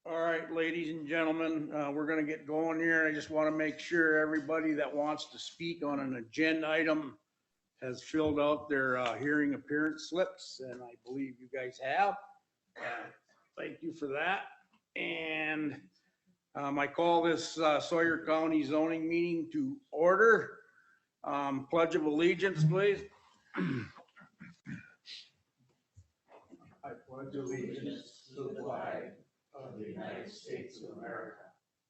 All right, ladies and gentlemen, we're gonna get going here. I just want to make sure everybody that wants to speak on an agenda item has filled out their hearing appearance slips, and I believe you guys have. Thank you for that. And I call this Sawyer County zoning meeting to order. Pledge of allegiance, please. I pledge allegiance to the flag of the United States of America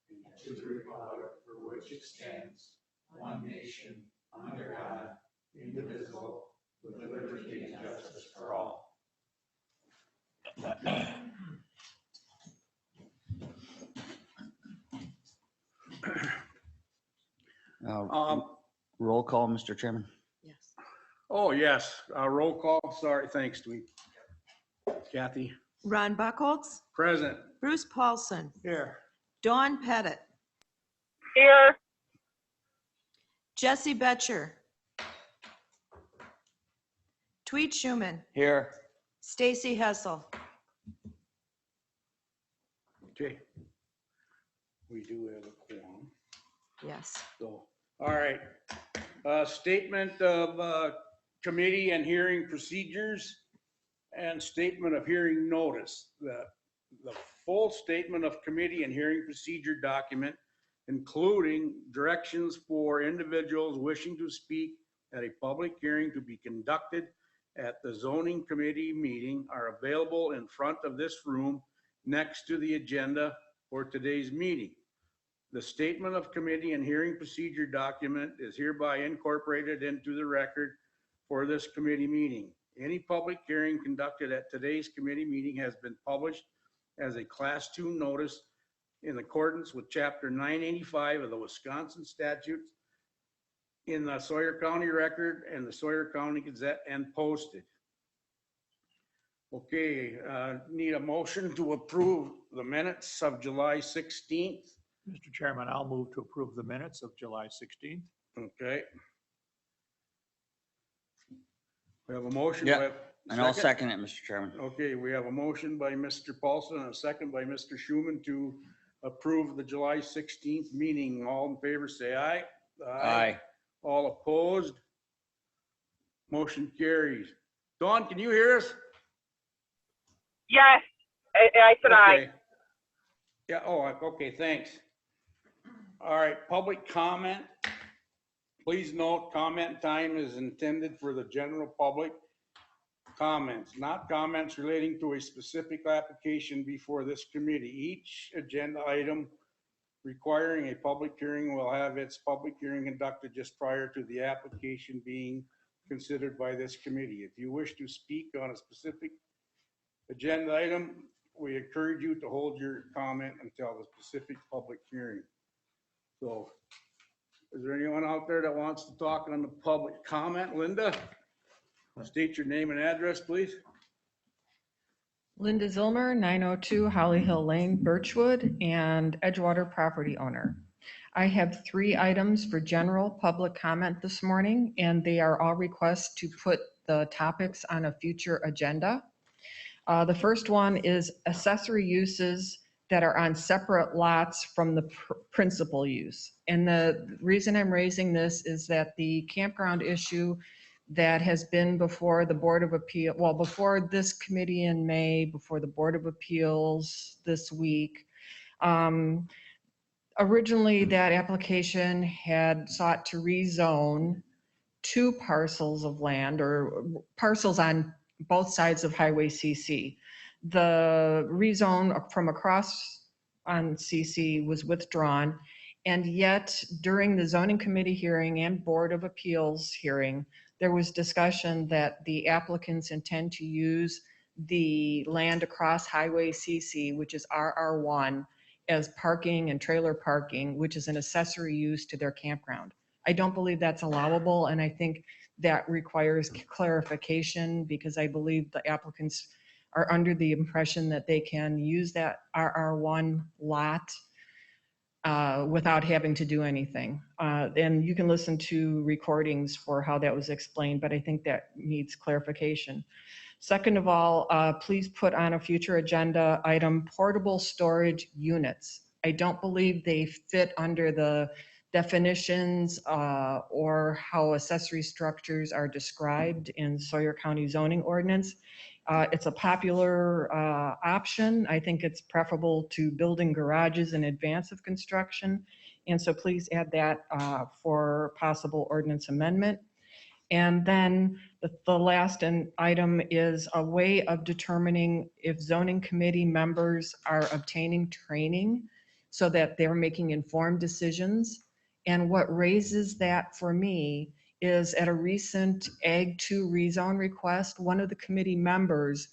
and to the republic for which it stands, one nation, under God, indivisible, with liberty and justice for all. Roll call, Mr. Chairman. Yes. Oh, yes, roll call. Sorry, thanks, Tweet. Kathy, Ron Buckholz, present. Bruce Paulson, Here. Dawn Pettit, Here. Jesse Betcher, Tweet Schuman, Here. Stacy Hessel. Okay. We do have a quorum. Yes. So, all right. Statement of committee and hearing procedures and statement of hearing notice. The full statement of committee and hearing procedure document, including directions for individuals wishing to speak at a public hearing to be conducted at the zoning committee meeting, are available in front of this room next to the agenda for today's meeting. The statement of committee and hearing procedure document is hereby incorporated into the record for this committee meeting. Any public hearing conducted at today's committee meeting has been published as a Class 2 notice in accordance with Chapter 985 of the Wisconsin statutes in the Sawyer County Record and the Sawyer County Gazette and posted. Okay, need a motion to approve the minutes of July 16th. Mr. Chairman, I'll move to approve the minutes of July 16th. Okay. We have a motion. Yeah, We have And I'll second it, Mr. Chairman. Okay, we have a motion by Mr. Paulson and a second by Mr. Schuman to approve the July 16th meeting. All in favor, say aye. Aye. All opposed? Motion carries. Dawn, can you hear us? Yes. I said aye. Okay. Yeah, oh, okay, thanks. All right, public comment. Please note, comment time is intended for the general public comments, not comments relating to a specific application before this committee. Each agenda item requiring a public hearing will have its public hearing conducted just prior to the application being considered by this committee. If you wish to speak on a specific agenda item, we encourage you to hold your comment until the specific public hearing. So, is there anyone out there that wants to talk on the public comment? Linda, state your name and address, please. Linda Zilmer, 902 Holly Hill Lane, Birchwood, and Edgewater property owner. I have 3 items for general public comment this morning, and they are all requests to put the topics on a future agenda. The first one is accessory uses that are on separate lots from the principal use. And the reason I'm raising this is that the campground issue that has been before the Board of Appeal, well, before this committee in May, before the Board of Appeals this week. Originally, that application had sought to rezone 2 parcels of land or parcels on both sides of Highway CC. The rezone from across on CC was withdrawn, and yet during the zoning committee hearing and Board of Appeals hearing, there was discussion that the applicants intend to use the land across Highway CC, which is RR1, as parking and trailer parking, which is an accessory use to their campground. I don't believe that's allowable, and I think that requires clarification because I believe the applicants are under the impression that they can use that RR1 lot without having to do anything. And you can listen to recordings for how that was explained, but I think that needs clarification. Second of all, please put on a future agenda item, portable storage units. I don't believe they fit under the definitions or how accessory structures are described in Sawyer County zoning ordinance. It's a popular option. I think it's preferable to building garages in advance of construction. And so please add that for possible ordinance amendment. And then the last item is a way of determining if zoning committee members are obtaining training so that they're making informed decisions. And what raises that for me is at a recent Ag 2 rezone request, one of the committee members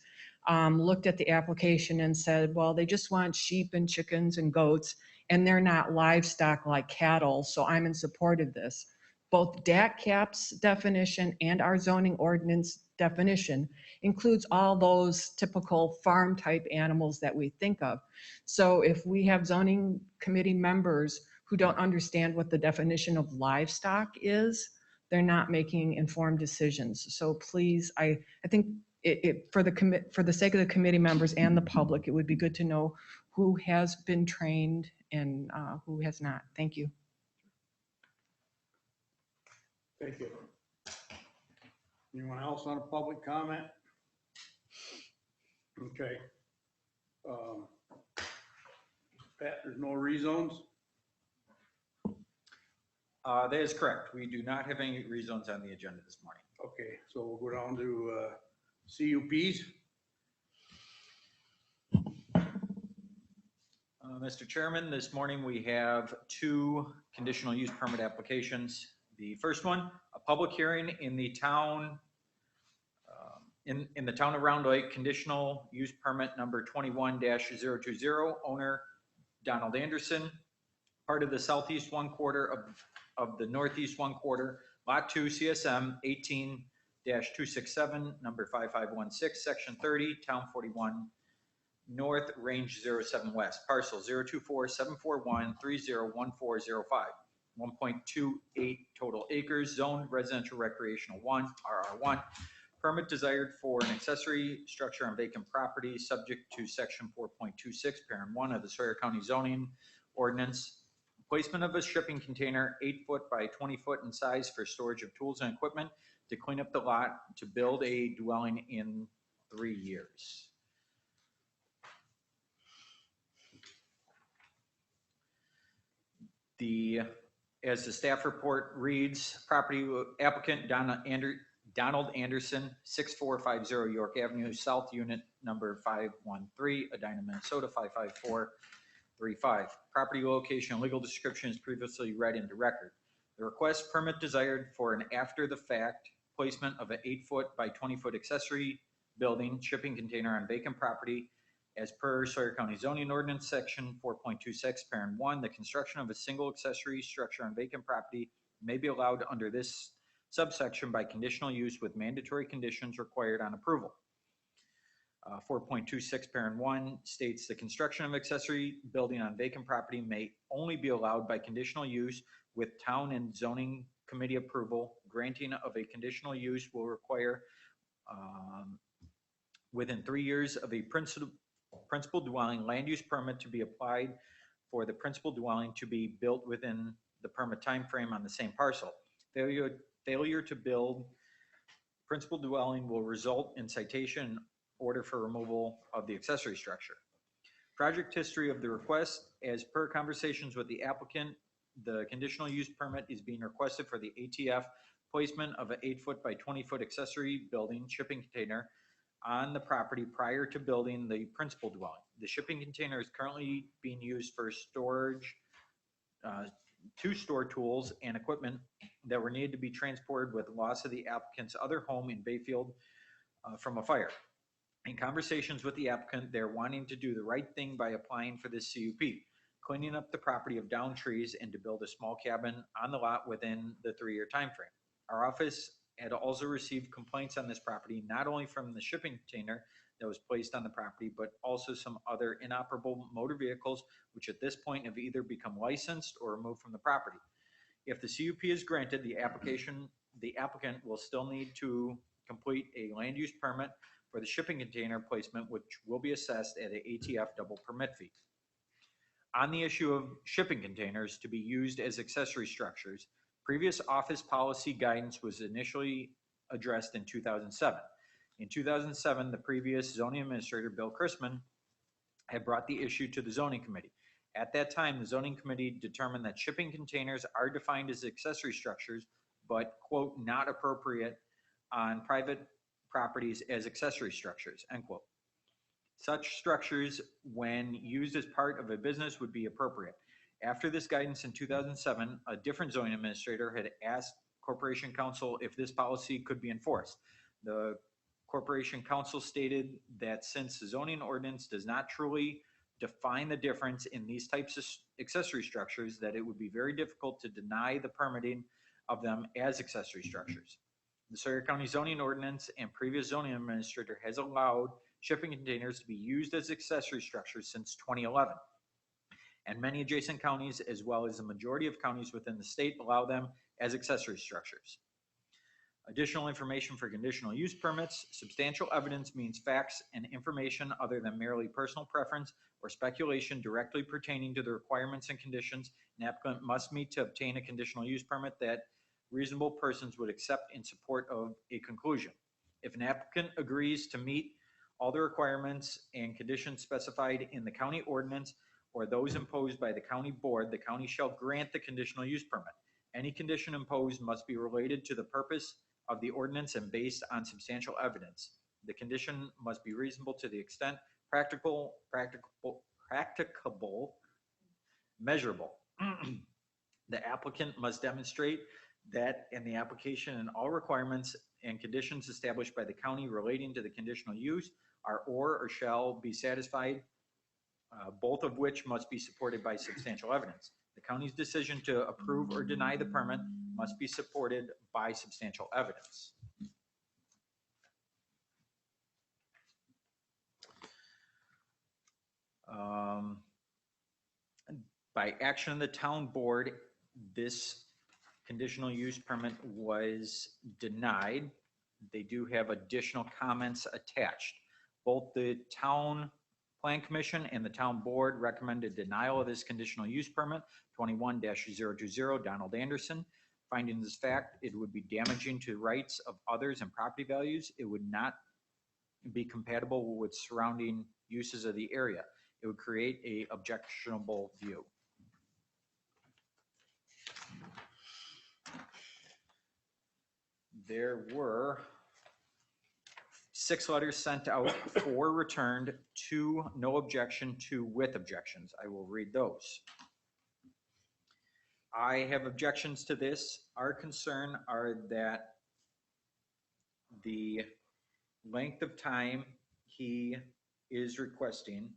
looked at the application and said, well, they just want sheep and chickens and goats, and they're not livestock like cattle, so I'm in support of this. Both DAC-CAP's definition and our zoning ordinance definition includes all those typical farm type animals that we think of. So if we have zoning committee members who don't understand what the definition of livestock is, they're not making informed decisions. So please, I think for the sake of the committee members and the public, it would be good to know who has been trained and who has not. Thank you. Thank you. Anyone else on a public comment? Okay. Pat, there's no rezones? That is correct. We do not have any rezones on the agenda this morning. Okay, so we'll go down to CUPs. Mr. Chairman, this morning we have two conditional use permit applications. The first one, a public hearing in the town, in the town of Round Lake, conditional use permit number 21-020, owner Donald Anderson, part of the southeast one quarter of the northeast one quarter, lot 2 CSM 18-267, number 5516, section 30, town 41 north, range 07 west, parcel 024-741-301405. 1.28 total acres, zoned residential recreational 1, RR1. Permit desired for an accessory structure on vacant property, subject to section 4.26, parent 1 of the Sawyer County zoning ordinance. Placement of a shipping container 8 foot by 20 foot in size for storage of tools and equipment to clean up the lot to build a dwelling in 3 years. As the staff report reads, property applicant Donald Anderson, 6450 York Avenue, South Unit number 513, Edina, Minnesota 55435. Property location and legal description is previously read into record. The request permit desired for an after the fact placement of an 8 foot by 20 foot accessory building shipping container on vacant property. As per Sawyer County zoning ordinance section 4.26, parent 1, the construction of a single accessory structure on vacant property may be allowed under this subsection by conditional use with mandatory conditions required on approval. 4.26, parent 1 states the construction of accessory building on vacant property may only be allowed by conditional use with town and zoning committee approval. Granting of a conditional use will require within 3 years of a principal dwelling land use permit to be applied for the principal dwelling to be built within the permit time frame on the same parcel. Failure to build principal dwelling will result in citation order for removal of the accessory structure. Project history of the request: as per conversations with the applicant, the conditional use permit is being requested for the ATF placement of an 8 foot by 20 foot accessory building shipping container on the property prior to building the principal dwelling. The shipping container is currently being used for storage, to store tools and equipment that were needed to be transported with loss of the applicant's other home in Bayfield from a fire. In conversations with the applicant, they're wanting to do the right thing by applying for this CUP, cleaning up the property of downed trees and to build a small cabin on the lot within the 3 year time frame. Our office had also received complaints on this property, not only from the shipping container that was placed on the property, but also some other inoperable motor vehicles, which at this point have either become licensed or removed from the property. If the CUP is granted, the applicant will still need to complete a land use permit for the shipping container placement, which will be assessed at an ATF double permit fee. On the issue of shipping containers to be used as accessory structures, previous office policy guidance was initially addressed in 2007. In 2007, the previous zoning administrator, Bill Chrisman, had brought the issue to the zoning committee. At that time, the zoning committee determined that shipping containers are defined as accessory structures, but, quote, not appropriate on private properties as accessory structures, end quote. Such structures, when used as part of a business, would be appropriate. After this guidance in 2007, a different zoning administrator had asked Corporation Council if this policy could be enforced. The Corporation Council stated that since the zoning ordinance does not truly define the difference in these types of accessory structures, that it would be very difficult to deny the permitting of them as accessory structures. The Sawyer County zoning ordinance and previous zoning administrator has allowed shipping containers to be used as accessory structures since 2011. And many adjacent counties, as well as the majority of counties within the state, allow them as accessory structures. Additional information for conditional use permits. Substantial evidence means facts and information other than merely personal preference or speculation directly pertaining to the requirements and conditions an applicant must meet to obtain a conditional use permit that reasonable persons would accept in support of a conclusion. If an applicant agrees to meet all the requirements and conditions specified in the county ordinance or those imposed by the county board, the county shall grant the conditional use permit. Any condition imposed must be related to the purpose of the ordinance and based on substantial evidence. The condition must be reasonable to the extent practicable, measurable. The applicant must demonstrate that in the application and all requirements and conditions established by the county relating to the conditional use are or shall be satisfied, both of which must be supported by substantial evidence. The county's decision to approve or deny the permit must be supported by substantial evidence. By action of the town board, this conditional use permit was denied. They do have additional comments attached. Both the town plan commission and the town board recommended denial of this conditional use permit, 21-020 Donald Anderson. Finding this fact, it would be damaging to rights of others and property values. It would not be compatible with surrounding uses of the area. It would create a objectionable view. There were 6 letters sent out, 4 returned, 2 no objection, 2 with objections. I will read those. I have objections to this. Our concern are that the length of time he is requesting,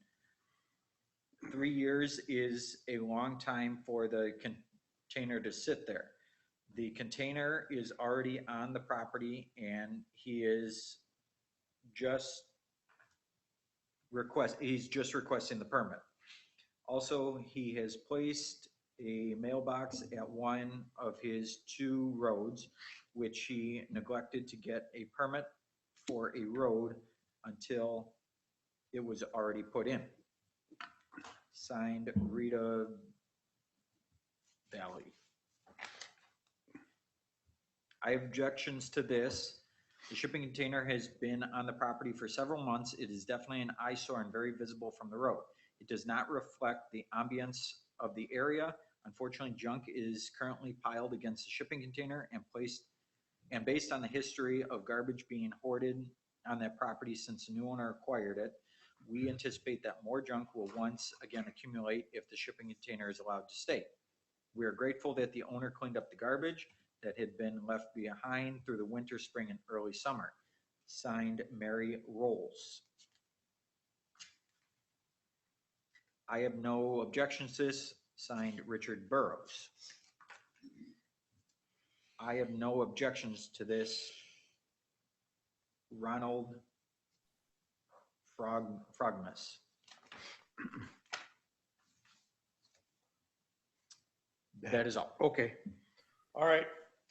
3 years is a long time for the container to sit there. The container is already on the property and he is he's just requesting the permit. Also, he has placed a mailbox at one of his 2 roads, which he neglected to get a permit for a road until it was already put in. Signed, Rita Valley. I have objections to this. The shipping container has been on the property for several months. It is definitely an eyesore and very visible from the road. It does not reflect the ambience of the area. Unfortunately, junk is currently piled against the shipping container and based on the history of garbage being hoarded on that property since the new owner acquired it, we anticipate that more junk will once again accumulate if the shipping container is allowed to stay. We are grateful that the owner cleaned up the garbage that had been left behind through the winter, spring, and early summer. Signed, Mary Rolls. I have no objections to this. Signed, Richard Burrows. I have no objections to this. Ronald Frogmas. That is all. Okay. All right.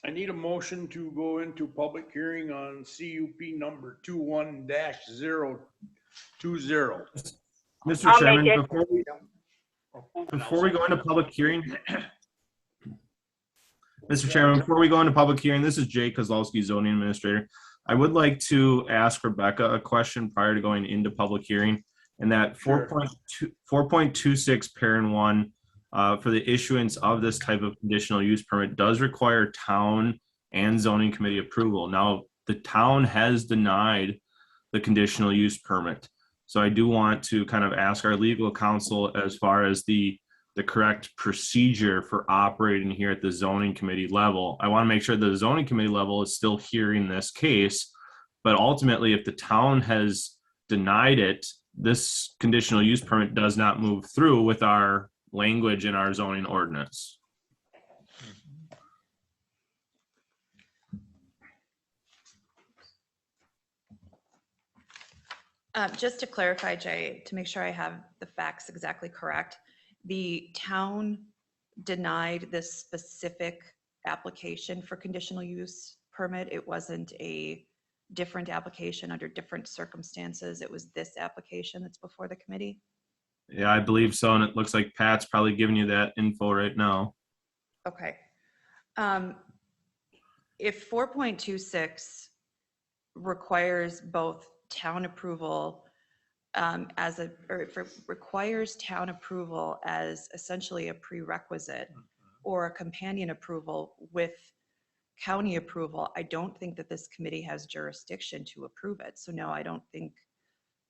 I need a motion to go into public hearing on CUP number 21-020. Mr. I'll Chairman, make it. before we go into public hearing, Mr. Chairman, before we go into public hearing, this is Jay Kozlowski, zoning administrator. I would like to ask Rebecca a question prior to going into public hearing, and that Sure. 4.26 parent 1 for the issuance of this type of conditional use permit does require town and zoning committee approval. Now, the town has denied the conditional use permit. So I do want to kind of ask our legal counsel as far as the correct procedure for operating here at the zoning committee level. I want to make sure the zoning committee level is still hearing this case, but ultimately if the town has denied it, this conditional use permit does not move through with our language in our zoning ordinance. Just to clarify, Jay, to make sure I have the facts exactly correct, the town denied this specific application for conditional use permit. It wasn't a different application under different circumstances. It was this application that's before the committee. Yeah, I believe so. And it looks like Pat's probably giving you that info right now. Okay. If 4.26 requires both town approval or if it requires town approval as essentially a prerequisite or a companion approval with county approval, I don't think that this committee has jurisdiction to approve it. So no, I don't think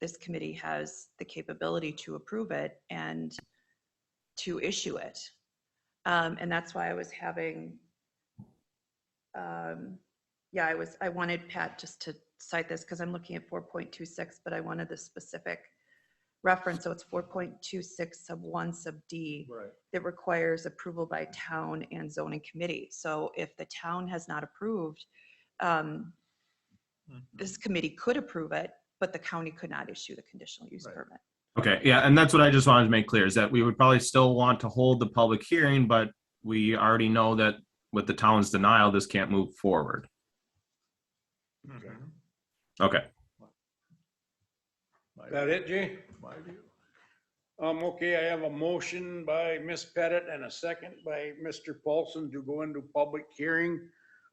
this committee has the capability to approve it and to issue it. And that's why I was having, I wanted Pat just to cite this because I'm looking at 4.26, but I wanted the specific reference. So it's 4.26 sub 1 sub D Right. that requires approval by town and zoning committee. So if the town has not approved, this committee could approve it, but the county could not issue the conditional use Right. permit. Okay, yeah, and that's what I just wanted to make clear is that we would probably still want to hold the public hearing, but we already know that with the town's denial, this can't move forward. Okay. Is that it, Jay? My view. Okay, I have a motion by Ms. Pettit and a second by Mr. Paulson to go into public hearing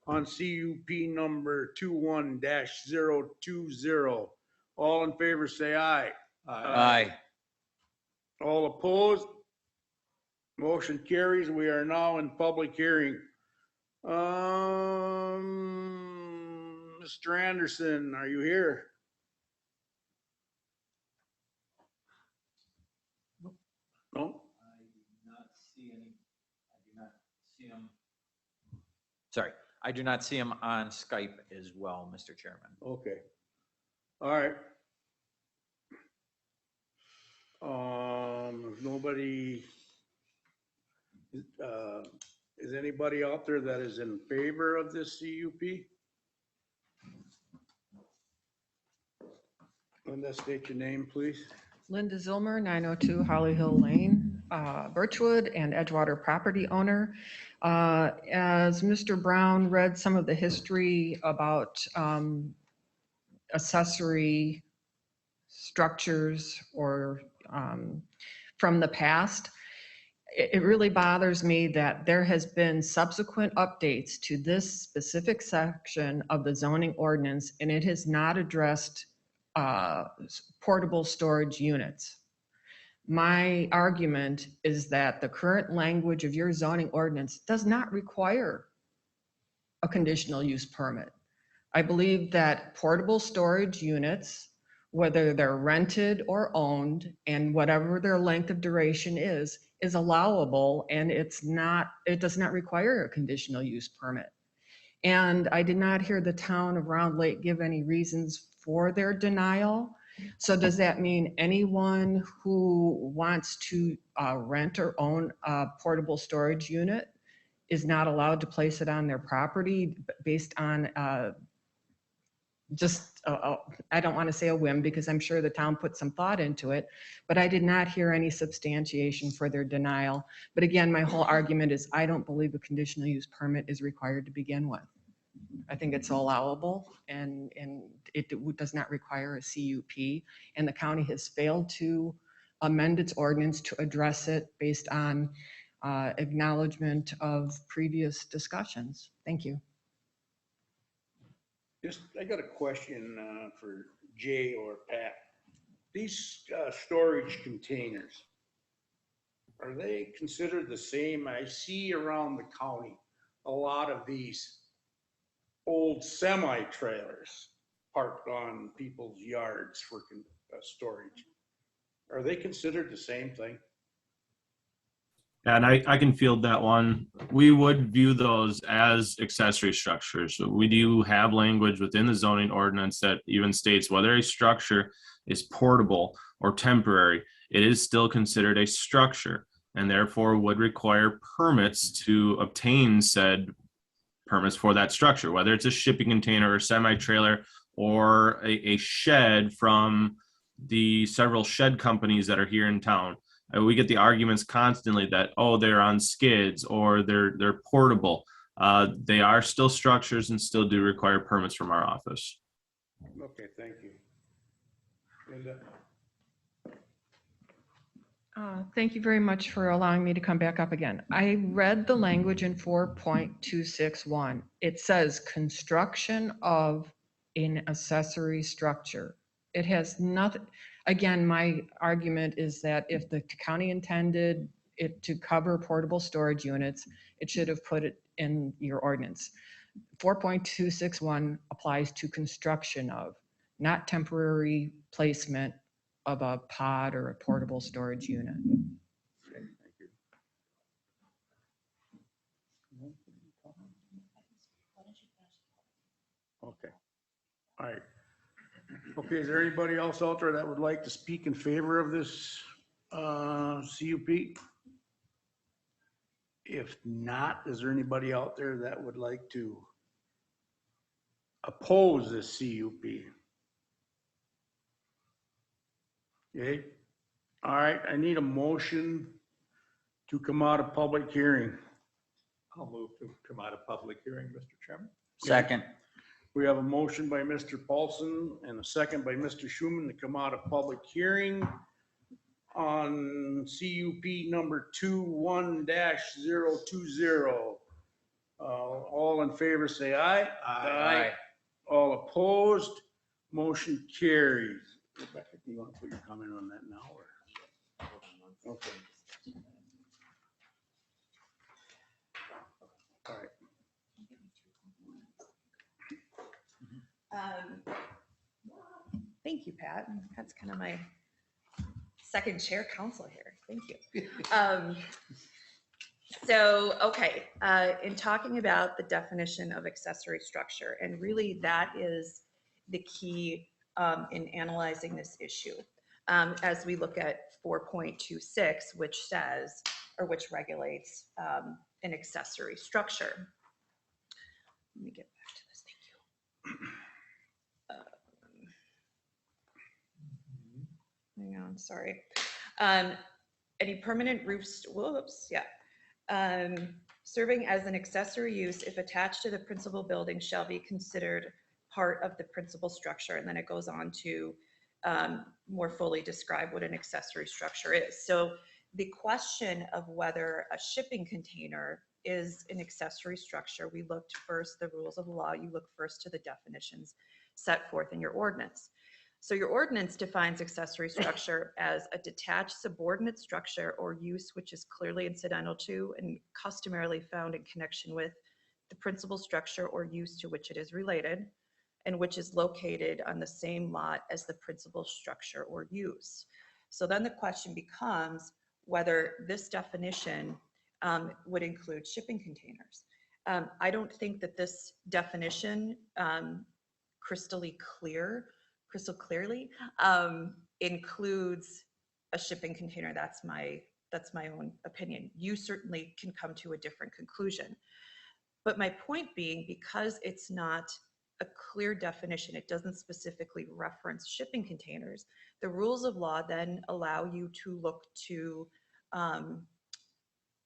on CUP number 21-020. All in favor, say aye. Aye. All opposed? Motion carries. We are now in public hearing. Mr. Anderson, are you here? No? Sorry, I do not see him on Skype as well, Mr. Chairman. Okay. All right. If nobody, is anybody out there that is in favor of this CUP? Linda, state your name, please. Linda Zilmer, 902 Holly Hill Lane, Birchwood and Edgewater property owner. As Mr. Brown read some of the history about accessory structures or from the past, it really bothers me that there has been subsequent updates to this specific section of the zoning ordinance, and it has not addressed portable storage units. My argument is that the current language of your zoning ordinance does not require a conditional use permit. I believe that portable storage units, whether they're rented or owned and whatever their length of duration is allowable, and it does not require a conditional use permit. And I did not hear the town of Round Lake give any reasons for their denial. So does that mean anyone who wants to rent or own a portable storage unit is not allowed to place it on their property based on I don't want to say a whim, because I'm sure the town put some thought into it, but I did not hear any substantiation for their denial. But again, my whole argument is I don't believe a conditional use permit is required to begin with. I think it's allowable, and it does not require a CUP, and the county has failed to amend its ordinance to address it based on acknowledgement of previous discussions. Thank you. I got a question for Jay or Pat. These storage containers, are they considered the same? I see around the county a lot of these old semi-trailers parked on people's yards for storage. Are they considered the same thing? And I can field that one. We would view those as accessory structures. So we do have language within the zoning ordinance that even states whether a structure is portable or temporary, it is still considered a structure, and therefore would require permits to obtain said permits for that structure, whether it's a shipping container or semi-trailer or a shed from the several shed companies that are here in town. We get the arguments constantly that, oh, they're on skids or they're portable. They are still structures and still do require permits from our office. Okay, thank you. Linda? Thank you very much for allowing me to come back up again. I read the language in 4.261. It says construction of an accessory structure. It has nothing, again, my argument is that if the county intended it to cover portable storage units, it should have put it in your ordinance. 4.261 applies to construction of, not temporary placement of a pod or a portable storage unit. Okay, thank you. Okay, all right. Okay, is there anybody else out there that would like to speak in favor of this CUP? If not, is there anybody out there that would like to oppose this CUP? Okay, all right, I need a motion to come out of public hearing. I'll move to come out of public hearing, Mr. Chairman. Second. We have a motion by Mr. Paulson and a second by Mr. Schuman to come out of public hearing on CUP number 21-020. All in favor, say aye. Aye. All opposed, motion carries. Rebecca, do you want to put your comment on that now, or? Okay. All right. Thank you, Pat. That's kind of my second chair council here. Thank you. Okay, in talking about the definition of accessory structure, and really that is the key in analyzing this issue. As we look at 4.26, which says, or which regulates an accessory structure. Let me get back to this. Thank you. Hang on, sorry. Any permanent roofs, whoops, yeah. Serving as an accessory use if attached to the principal building shall be considered part of the principal structure. And then it goes on to more fully describe what an accessory structure is. So the question of whether a shipping container is an accessory structure, we looked first, the rules of law, you look first to the definitions set forth in your ordinance. So your ordinance defines accessory structure as a detached subordinate structure or use which is clearly incidental to and customarily found in connection with the principal structure or use to which it is related, and which is located on the same lot as the principal structure or use. So then the question becomes whether this definition would include shipping containers. I don't think that this definition crystal clearly includes a shipping container. That's my that's my own opinion. You certainly can come to a different conclusion. But my point being, because it's not a clear definition, it doesn't specifically reference shipping containers, the rules of law then allow you to look to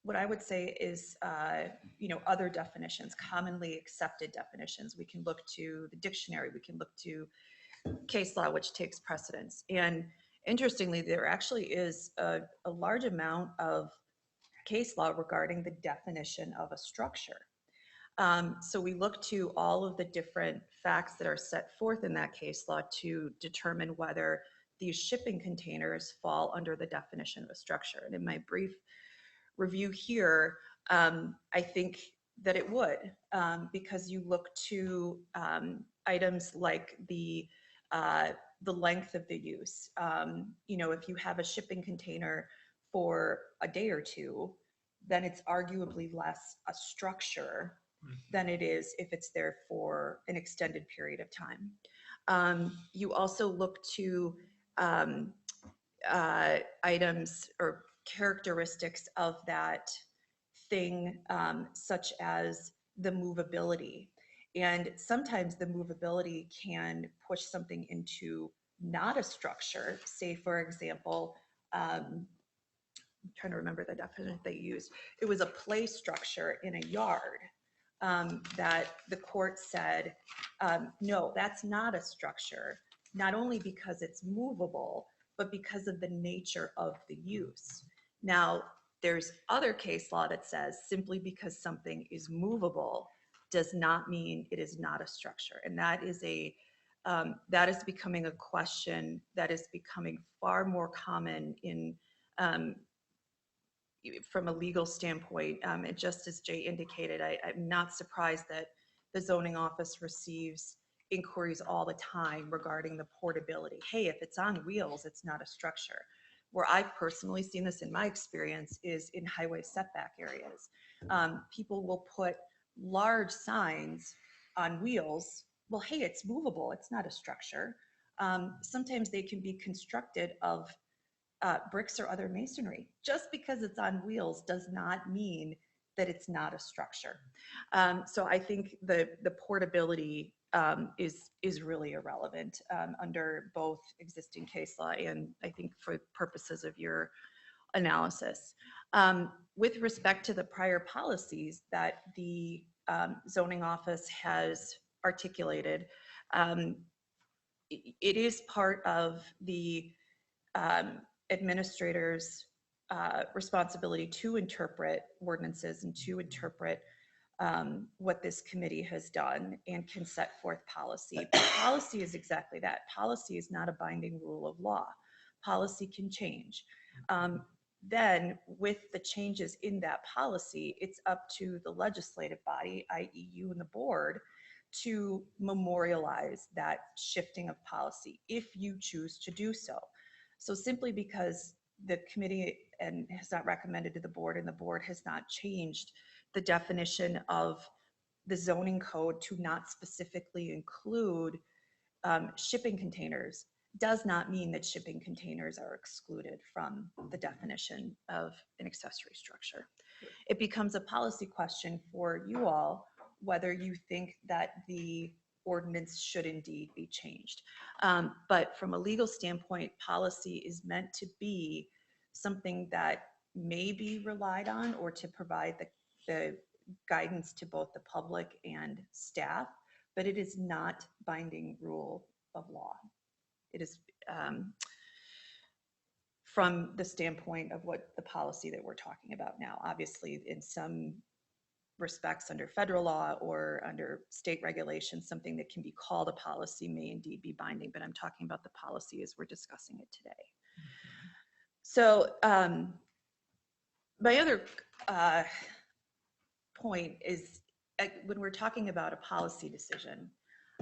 what I would say is, other definitions, commonly accepted definitions. We can look to the dictionary, we can look to case law, which takes precedence. And interestingly, there actually is a large amount of case law regarding the definition of a structure. So we look to all of the different facts that are set forth in that case law to determine whether these shipping containers fall under the definition of a structure. And in my brief review here, I think that it would, because you look to items like the length of the use. If you have a shipping container for a day or two, then it's arguably less a structure than it is if it's there for an extended period of time. You also look to items or characteristics of that thing, such as the movability. And sometimes the movability can push something into not a structure. Say, for example, I'm trying to remember the definition they used. It was a play structure in a yard that the court said, no, that's not a structure, not only because it's movable, but because of the nature of the use. Now, there's other case law that says simply because something is movable does not mean it is not a structure. And that is becoming a question that is becoming far more common in from a legal standpoint. And just as Jay indicated, I'm not surprised that the zoning office receives inquiries all the time regarding the portability. Hey, if it's on wheels, it's not a structure. Where I've personally seen this in my experience is in highway setback areas. People will put large signs on wheels. Well, hey, it's movable, it's not a structure. Sometimes they can be constructed of bricks or other masonry. Just because it's on wheels does not mean that it's not a structure. So I think the portability is really irrelevant under both existing case law and I think for purposes of your analysis. With respect to the prior policies that the zoning office has articulated, it is part of the administrator's responsibility to interpret ordinances and to interpret what this committee has done and can set forth policy. But policy is exactly that. Policy is not a binding rule of law. Policy can change. Then with the changes in that policy, it's up to the legislative body, i.e. you and the board, to memorialize that shifting of policy if you choose to do so. So simply because the committee has not recommended to the board and the board has not changed the definition of the zoning code to not specifically include shipping containers does not mean that shipping containers are excluded from the definition of an accessory structure. It becomes a policy question for you all whether you think that the ordinance should indeed be changed. But from a legal standpoint, policy is meant to be something that may be relied on or to provide the guidance to both the public and staff, but it is not binding rule of law. It is from the standpoint of what the policy that we're talking about now. Obviously, in some respects under federal law or under state regulations, something that can be called a policy may indeed be binding, but I'm talking about the policy as we're discussing it today. So my other point is when we're talking about a policy decision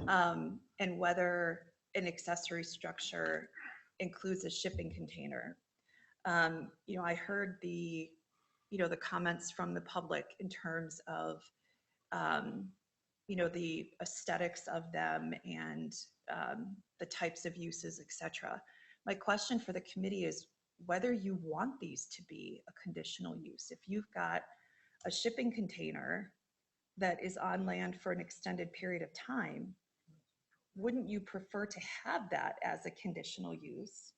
and whether an accessory structure includes a shipping container, I heard the comments from the public in terms of the aesthetics of them and the types of uses, etc. My question for the committee is, whether you want these to be a conditional use. If you've got a shipping container that is on land for an extended period of time, wouldn't you prefer to have that as a conditional use,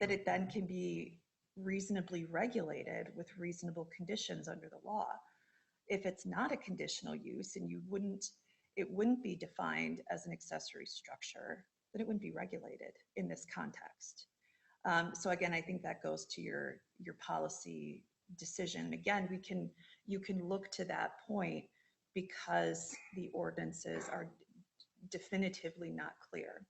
that it then can be reasonably regulated with reasonable conditions under the law? If it's not a conditional use and it wouldn't be defined as an accessory structure, then it wouldn't be regulated in this context. So again, I think that goes to your policy decision. Again, you can look to that point because the ordinances are definitively not clear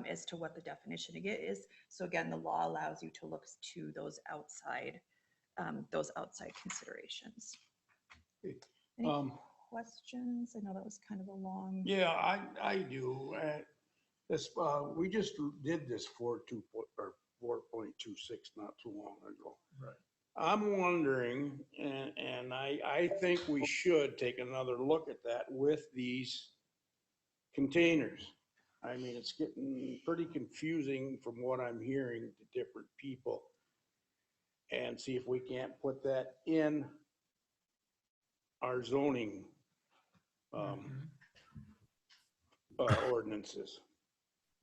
as to what the definition is. So again, the law allows you to look to those outside considerations. Any questions? I know that was kind of a long. Yeah, I do. This, we just did this 4.26 not too long ago. Right. I'm wondering, and I think we should take another look at that with these containers. I mean, it's getting pretty confusing from what I'm hearing to different people. And see if we can't put that in our zoning ordinances.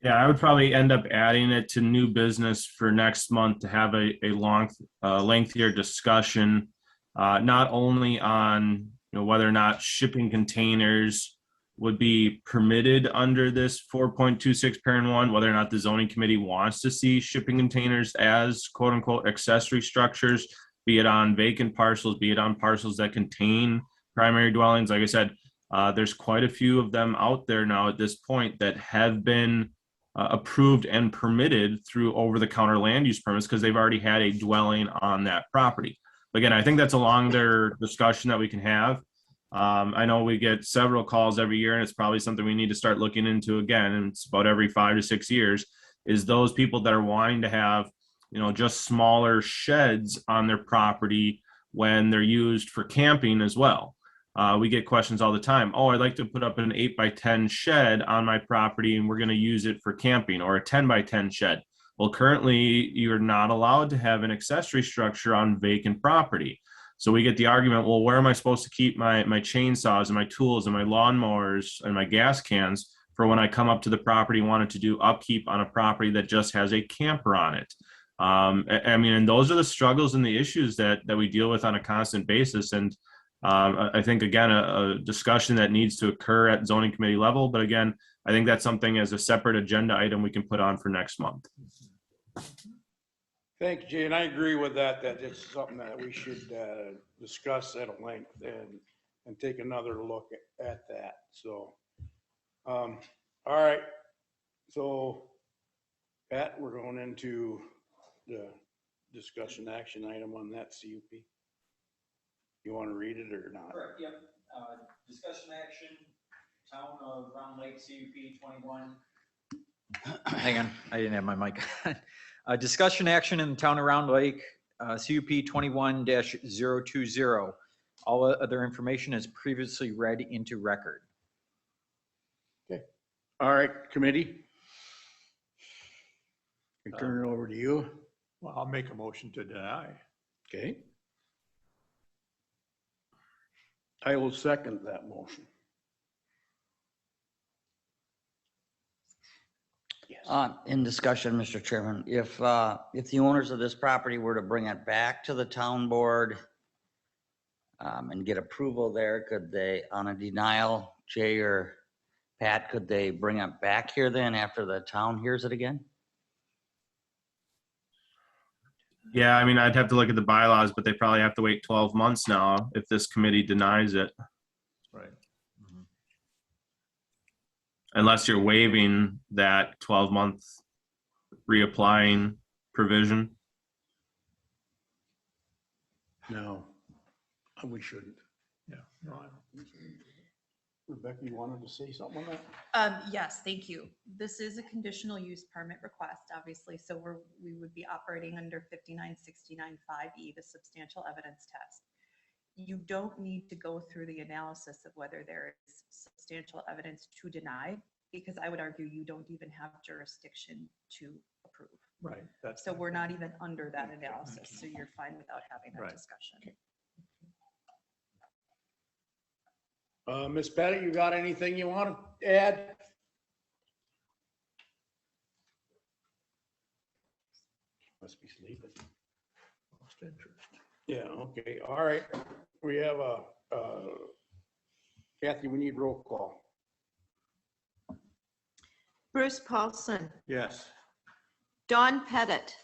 Yeah, I would probably end up adding it to new business for next month to have a lengthier discussion, not only on whether or not shipping containers would be permitted under this 4.26 parent 1, whether or not the zoning committee wants to see shipping containers as quote unquote accessory structures, be it on vacant parcels, be it on parcels that contain primary dwellings. Like I said, there's quite a few of them out there now at this point that have been approved and permitted through over-the-counter land use permits because they've already had a dwelling on that property. But again, I think that's a longer discussion that we can have. I know we get several calls every year, and it's probably something we need to start looking into again. And it's about every 5 to 6 years. Is those people that are wanting to have, just smaller sheds on their property when they're used for camping as well. We get questions all the time. Oh, I'd like to put up an 8x10 shed on my property and we're going to use it for camping, or a 10x10 shed. Well, currently you're not allowed to have an accessory structure on vacant property. So we get the argument, well, where am I supposed to keep my chainsaws and my tools and my lawnmowers and my gas cans for when I come up to the property and wanted to do upkeep on a property that just has a camper on it? I mean, and those are the struggles and the issues that we deal with on a constant basis. And I think, again, a discussion that needs to occur at zoning committee level. But again, I think that's something as a separate agenda item we can put on for next month. Thank you, Jay, and I agree with that, that it's something that we should discuss at a length and take another look at that. So, all right. So, Pat, we're going into the discussion action item on that CUP. You want to read it or not? Correct, yep. Discussion action, Town of Round Lake CUP 21. Hang on, I didn't have my mic. Discussion action in the Town of Round Lake, CUP 21-020. All other information is previously read into record. Okay. All right, committee. I turn it over to you. Well, I'll make a motion to deny. Okay. I will second that motion. Yes. In discussion, Mr. Chairman, if the owners of this property were to bring it back to the town board and get approval there, could they, on a denial, Jay or Pat, could they bring it back here then after the town hears it again? Yeah, I mean, I'd have to look at the bylaws, but they probably have to wait 12 months now if this committee denies it. Right. Unless you're waiving that 12-month reapplying provision. No, we shouldn't. Yeah. No, I don't. Rebecca, you wanted to say something on that? Yes, thank you. This is a conditional use permit request, obviously, so we would be operating under 5969(5)(e), the substantial evidence test. You don't need to go through the analysis of whether there is substantial evidence to deny. because I would argue you don't even have jurisdiction to approve. Right. That's. So we're not even under that analysis, so you're fine without having that Right. discussion. Ms. Pettit, you got anything you want to add? Must be sleeping. Lost interest. Yeah, okay, all right. We have Kathy, we need roll call. Bruce Paulson, Yes. Dawn Pettit,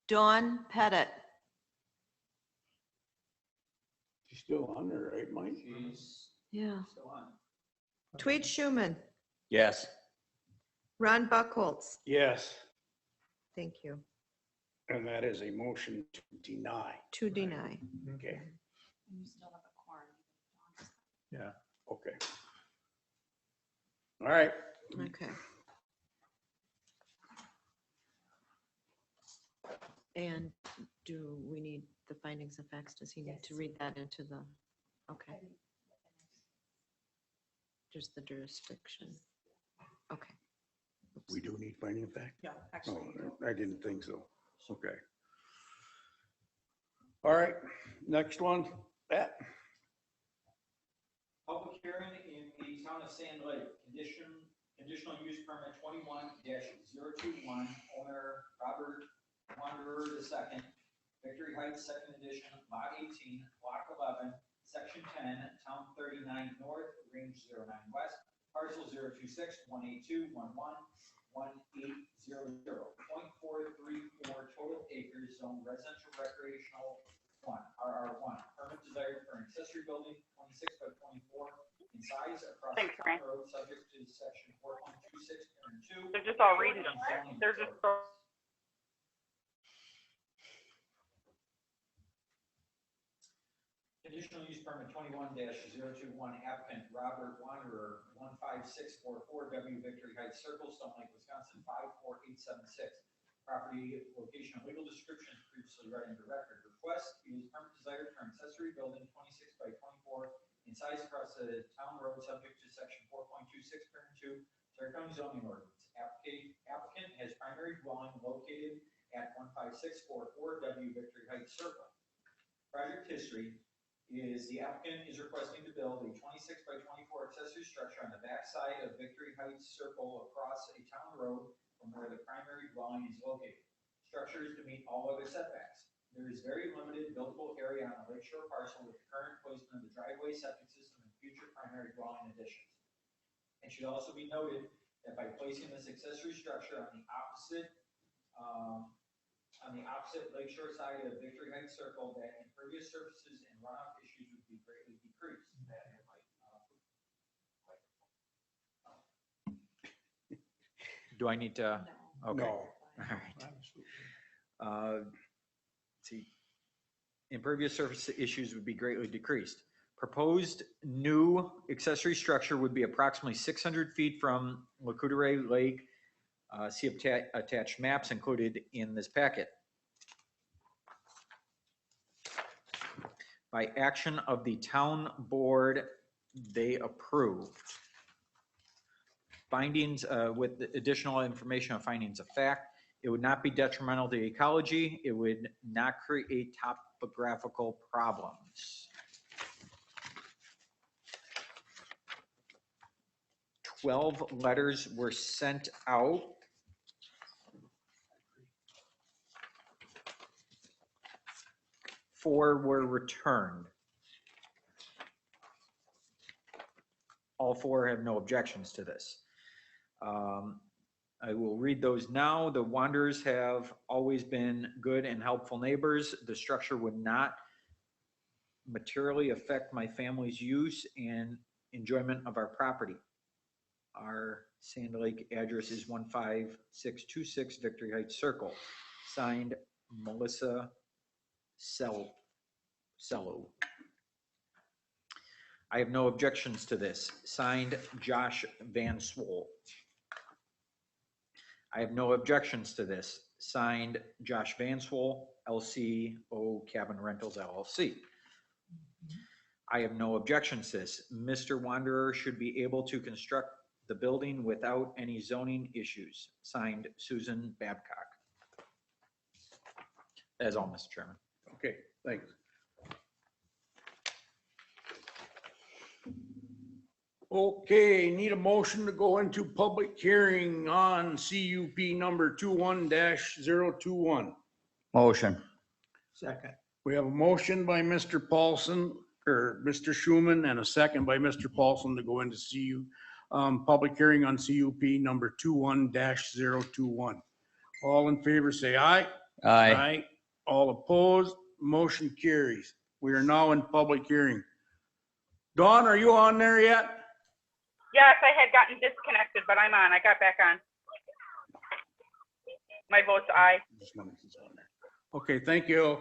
Dawn Pettit, She's still on there, right, Mike? yeah. Tweet Schuman, Yes. Ron Buckholz, Yes, thank you, and that is a motion to deny. to deny. Okay, You still have a quorum. Yeah. okay. All right, Okay. And do we need the findings of facts? Does he need to read that into the, okay. Just the jurisdiction. Okay. we do need finding of fact? No, Oh, actually. I didn't think so. Okay. All right, next one, Pat. Public hearing in the town of Sand Lake, conditional use permit 21-021, owner Robert Wanderer II, Victory Heights, second edition, lot 18, block 11, section 10, town 39 north, range 09 west, parcel 026-182-11-1800, .434 total acres, zone residential recreational 1, RR1. Permit desired for an accessory building, 26 by 24 in size across the Thanks, town Frank. road, subject to section 4.26, parent 2. They're just all reading them. They're just. Conditional use permit 21-021, applicant Robert Wanderer, 15644 W Victory Heights Circle, Stone Lake, Wisconsin, 54876. Property location and legal description is previously read into record. Request is permit desired for an accessory building 26 by 24 in size across the town road, subject to section 4.26, parent 2, Stark County zoning ordinance. Applicant has primary dwelling located at 15644 W Victory Heights Circle. Project history is the applicant is requesting to build a 26 by 24 accessory structure on the backside of Victory Heights Circle across a town road from where the primary dwelling is located. Structure is to meet all other setbacks. There is very limited buildable area on the lakeshore parcel with the current placement of the driveway, septic system, and future primary dwelling additions. It should also be noted that by placing this accessory structure on the opposite lakeshore side of Victory Heights Circle, that impervious surfaces and runoff issues would be greatly decreased. Do I need to? Okay. No. All right. See, impervious surface issues would be greatly decreased. Proposed new accessory structure would be approximately 600 feet from Lacoudere Lake. See attached maps included in this packet. By action of the town board, they approved. Findings with additional information on findings of fact. It would not be detrimental to ecology. It would not create topographical problems. 12 letters were sent out. Four were returned. All four have no objections to this. I will read those now. The Wanderers have always been good and helpful neighbors. The structure would not materially affect my family's use and enjoyment of our property. Our Sand Lake address is 15626 Victory Heights Circle. Signed, Melissa Cello. I have no objections to this. Signed, Josh Van Swol. I have no objections to this. Signed, Josh Van Swol, LCO Cabin Rentals LLC. I have no objections to this. Mr. Wanderer should be able to construct the building without any zoning issues. Signed, Susan Babcock. That is all, Mr. Chairman. Okay, thanks. Okay, need a motion to go into public hearing on CUP number 21-021. Motion. Second. We have a motion by Mr. Paulson, or Mr. Schuman, and a second by Mr. Paulson to go into public hearing on CUP number 21-021. All in favor, say aye. Aye. All opposed, motion carries. We are now in public hearing. Dawn, are you on there yet? Yes, I had gotten disconnected, but I'm on. I got back on. My vote's aye. Okay, thank you.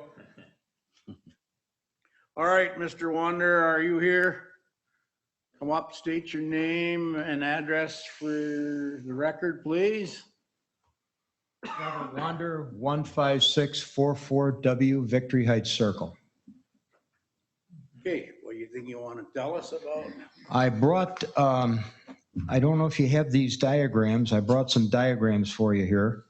All right, Mr. Wander, are you here? Come up, state your name and address for the record, please. Robert Wander, 15644W Victory Heights Circle. Okay, what do you think you want to tell us about? I brought, I don't know if you have these diagrams. I brought some diagrams for you here.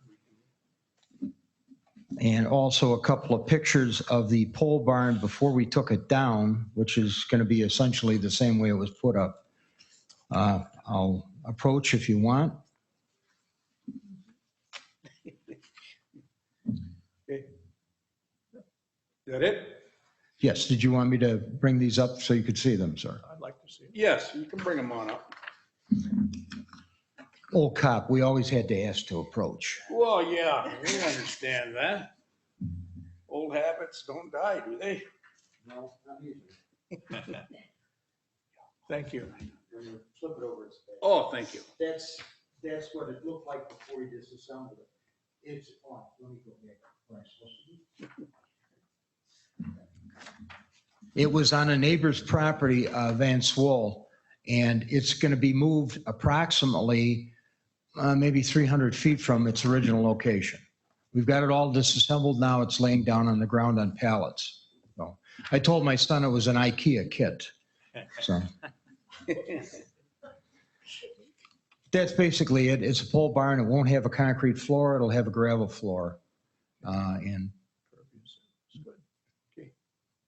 And also a couple of pictures of the pole barn before we took it down, which is going to be essentially the same way it was put up. I'll approach if you want. Okay. Is that it? Yes, did you want me to bring these up so you could see them, sir? I'd like to see it. Yes, you can bring them on up. Old cop, we always had to ask to approach. Well, yeah, we understand that. Old habits don't die, do they? No, not usually. Thank you. Flip it over. Oh, thank you. That's what it looked like before you disassembled it. It's on. Let me go back. Where I'm supposed to be. It was on a neighbor's property, Van Swoll, and it's going to be moved approximately maybe 300 feet from its original location. We've got it all disassembled now. It's laying down on the ground on pallets. So I told my son it was an IKEA kit. So that's basically it. It's a pole barn. It won't have a concrete floor. It'll have a gravel floor. And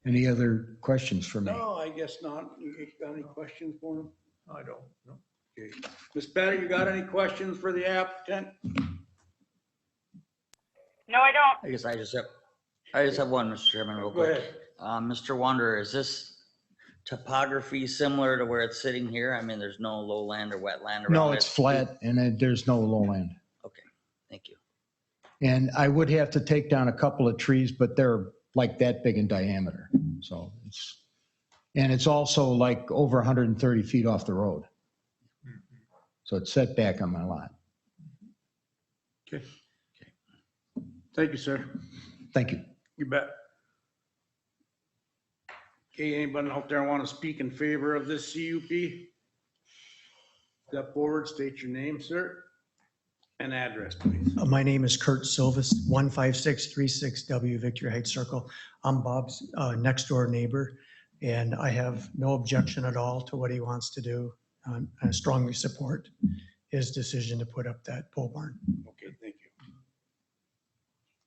any other questions for me? No, I guess not. You got any questions for him? I don't know. Okay. Ms. Pettit, you got any questions for the applicant? No, I don't. I just have one, Mr. Chairman, real Go quick. ahead. Mr. Wanderer, is this topography similar to where it's sitting here? I mean, there's no lowland or wetland around it? No, it's flat and there's no lowland. Okay, thank you. And I would have to take down a couple of trees, but they're like that big in diameter. So it's also like over 130 feet off the road. So it's set back on my lot. Okay. Thank you, sir. Thank you. You bet. Okay, anybody out there want to speak in favor of this CUP? Step forward, state your name, sir, and address, please. My name is Kurt Silvis, 15636W Victory Heights Circle. I'm Bob's next door neighbor, and I have no objection at all to what he wants to do. I strongly support his decision to put up that pole barn. Okay, thank you.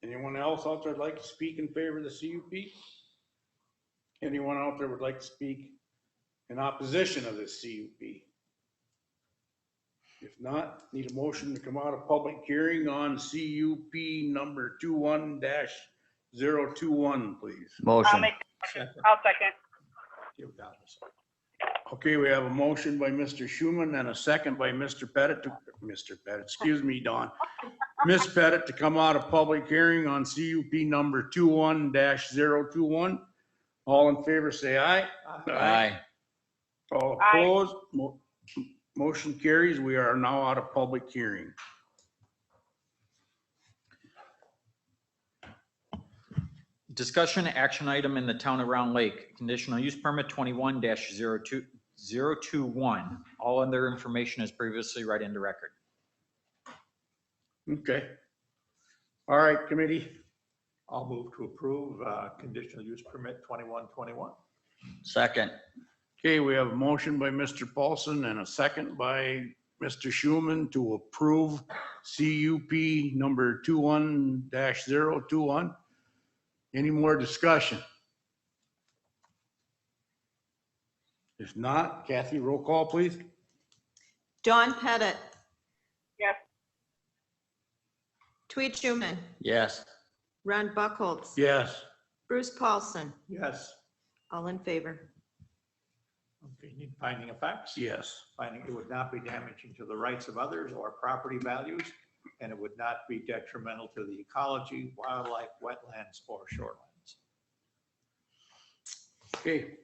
Anyone else out there would like to speak in favor of the CUP? Anyone out there would like to speak in opposition of this CUP? If not, need a motion to come out of public hearing on CUP number 21-021, please. Motion. I'll second. Give that a second. Okay, we have a motion by Mr. Schuman and a second by Mr. Pettit, excuse me, Don. Ms. Pettit to come out of public hearing on CUP number 21-021. All in favor, say aye. Aye. All Aye. opposed, motion carries. We are now out of public hearing. Discussion action item in the town of Round Lake, conditional use permit 21-021. All other information is previously read into record. Okay. All right, committee. I'll move to approve conditional use permit 2121. Second. Okay, we have a motion by Mr. Paulson and a second by Mr. Schuman to approve CUP number 21-021. Any more discussion? If not, Kathy, roll call, please. John Pettit, Yes. Tweet Schuman, Yes. Ron Buckholz. Yes. Bruce Paulson, Yes. all in favor. Okay, need finding of facts? Yes. Finding it would not be damaging to the rights of others or property values, and it would not be detrimental to the ecology, wildlife, wetlands, or shorelines. Okay.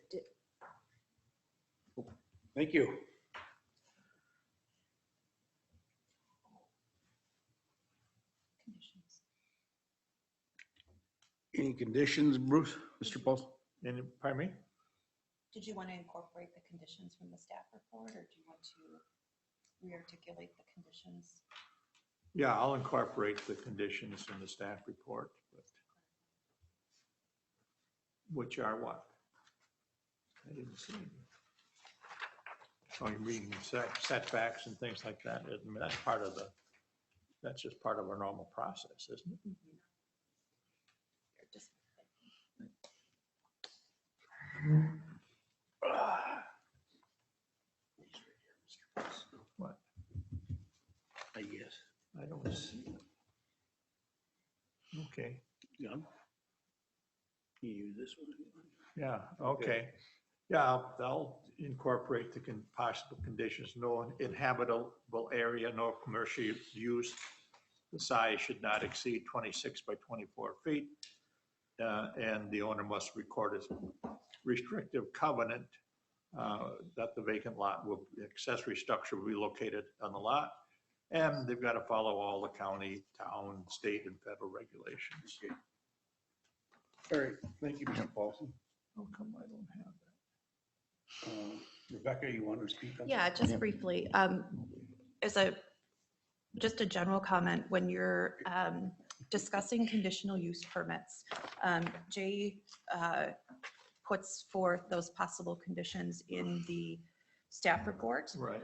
Thank you. Any conditions, Bruce, Mr. Paulson? And, pardon me? Did you want to incorporate the conditions from the staff report, or do you want to re-articulate the conditions? Yeah, I'll incorporate the conditions in the staff report, but which are what? I didn't see any. Oh, you're reading setbacks and things like that. I mean, that's part of the, that's just part of our normal process, isn't it? Just- What? I guess. I don't see it. Okay, Yeah. You use this one? yeah, okay. Yeah, I'll incorporate the possible conditions, no inhabitable area, no commercial use. The size should not exceed 26 by 24 feet. And the owner must record a restrictive covenant that the vacant lot will, accessory structure will be located on the lot. And they've got to follow all the county, town, state, and federal regulations. All right, thank you, Mr. Paulson. How come I don't have that? Rebecca, you want to speak on? Yeah, just briefly, just a general comment, when you're discussing conditional use permits, Jay puts forth those possible conditions in the staff report. Right.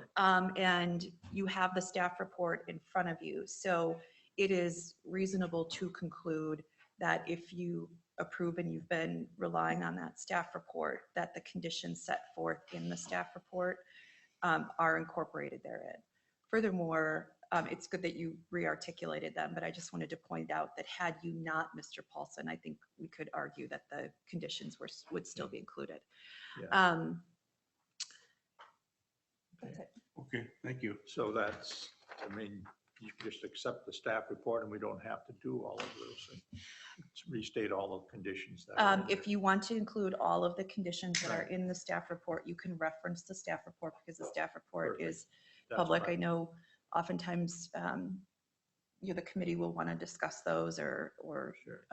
And you have the staff report in front of you. So it is reasonable to conclude that if you approve and you've been relying on that staff report, that the conditions set forth in the staff report are incorporated therein. Furthermore, it's good that you re-articulated them, but I just wanted to point out that had you not, Mr. Paulson, I think we could argue that the conditions would still be included. Yeah. That's it. Okay, thank you. So that's, I mean, you can just accept the staff report and we don't have to do all of those and restate all the conditions. That are in If there. you want to include all of the conditions that are Right. in the staff report, you can reference the staff report because the staff report Perfect. is That's public. I fine. know oftentimes, the committee will want to discuss those or Sure.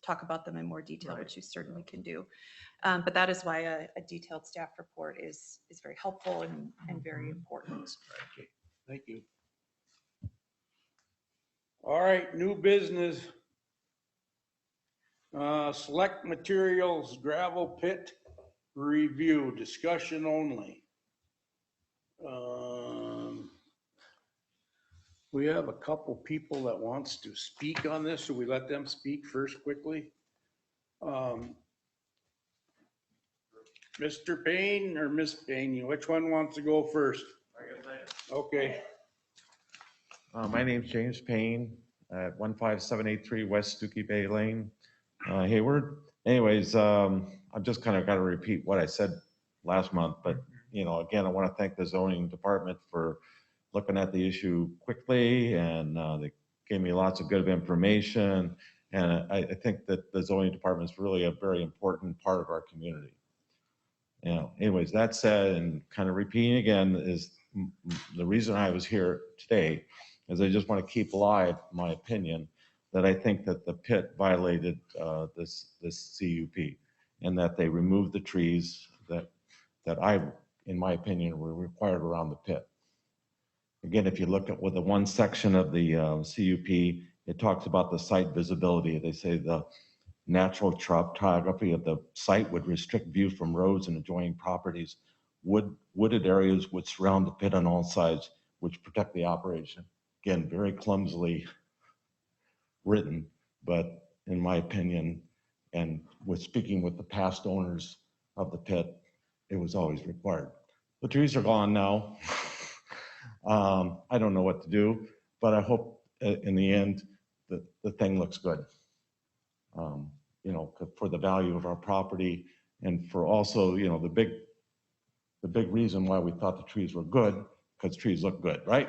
talk about them in more detail, Right. which you certainly can do. But that is why a detailed staff report is very helpful and very important. Okay, thank you. All right, new business. Select materials gravel pit review, discussion only. We have a couple people that wants to speak on this, so we let them speak first quickly. Mr. Payne or Miss Payne, which one wants to go first? Okay. My name's James Payne at 15783 West Stookie Bay Lane, Hayward. Anyways, I'm just kind of got to repeat what I said last month, but again, I want to thank the zoning department for looking at the issue quickly, and they gave me lots of good information. And I think that the zoning department is really a very important part of our community. Anyways, that said, and kind of repeating again, is the reason I was here today is I just want to keep alive my opinion that I think that the pit violated this CUP, and that they removed the trees that in my opinion, were required around the pit. Again, if you look at with the one section of the CUP, it talks about the site visibility. They say the natural topography of the site would restrict view from roads and adjoining properties. Wooded areas would surround the pit on all sides, which protect the operation. Again, very clumsily written, but in my opinion, and with speaking with the past owners of the pit, it was always required. The trees are gone now. I don't know what to do, but I hope in the end that the thing looks good. You know, for the value of our property and for also, you know, the big reason why we thought the trees were good, because trees look good, right?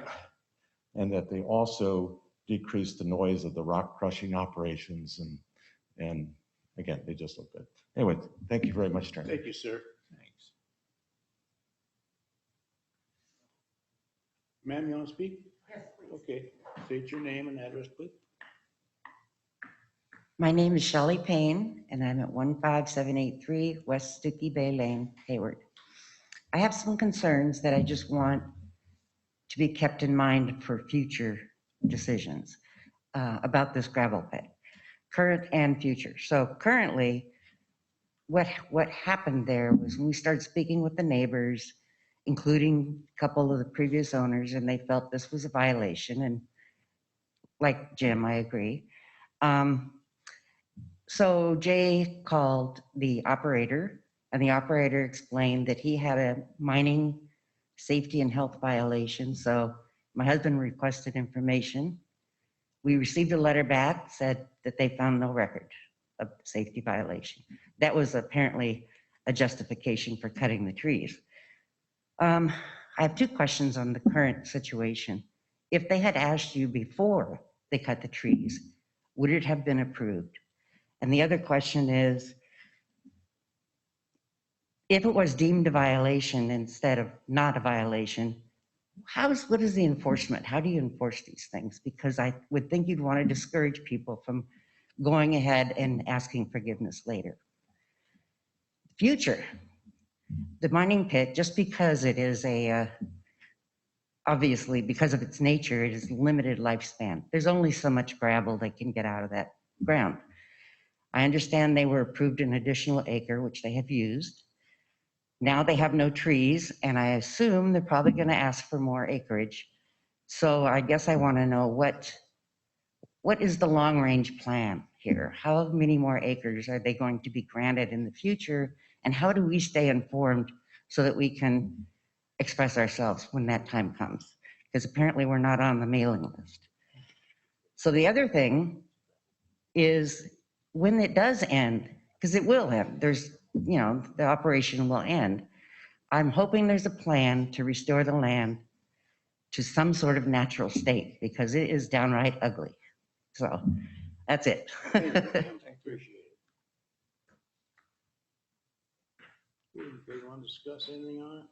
And that they also decrease the noise of the rock crushing operations and again, they just look good. Anyway, thank you very much, Chairman. Thank you, sir. Thanks. Ma'am, you want to speak? Yes, please. Okay, state your name and address, please. My name is Shelley Payne, and I'm at 15783 West Stooky Bay Lane, Hayward. I have some concerns that I just want to be kept in mind for future decisions about this gravel pit, current and future. So currently, what happened there was when we started speaking with the neighbors, including a couple of the previous owners, and they felt this was a violation. And like Jim, I agree. So Jay called the operator, and the operator explained that he had a mining safety and health violation. So my husband requested information. We received a letter back, said that they found no record of safety violation. That was apparently a justification for cutting the trees. I have two questions on the current situation. If they had asked you before they cut the trees, would it have been approved? And the other question is, if it was deemed a violation instead of not a violation, what is the enforcement? How do you enforce these things? Because I would think you'd want to discourage people from going ahead and asking forgiveness later. Future, the mining pit, just because it is obviously because of its nature, it is limited lifespan. There's only so much gravel they can get out of that ground. I understand they were approved an additional acre, which they have used. Now they have no trees, and I assume they're probably going to ask for more acreage. So I guess I want to know what is the long-range plan here? How many more acres are they going to be granted in the future? And how do we stay informed so that we can express ourselves when that time comes? Because apparently we're not on the mailing list. So the other thing is when it does end, because it will end, the operation will end. I'm hoping there's a plan to restore the land to some sort of natural state because it is downright ugly. So that's it. I appreciate it. Anybody want to discuss anything on it?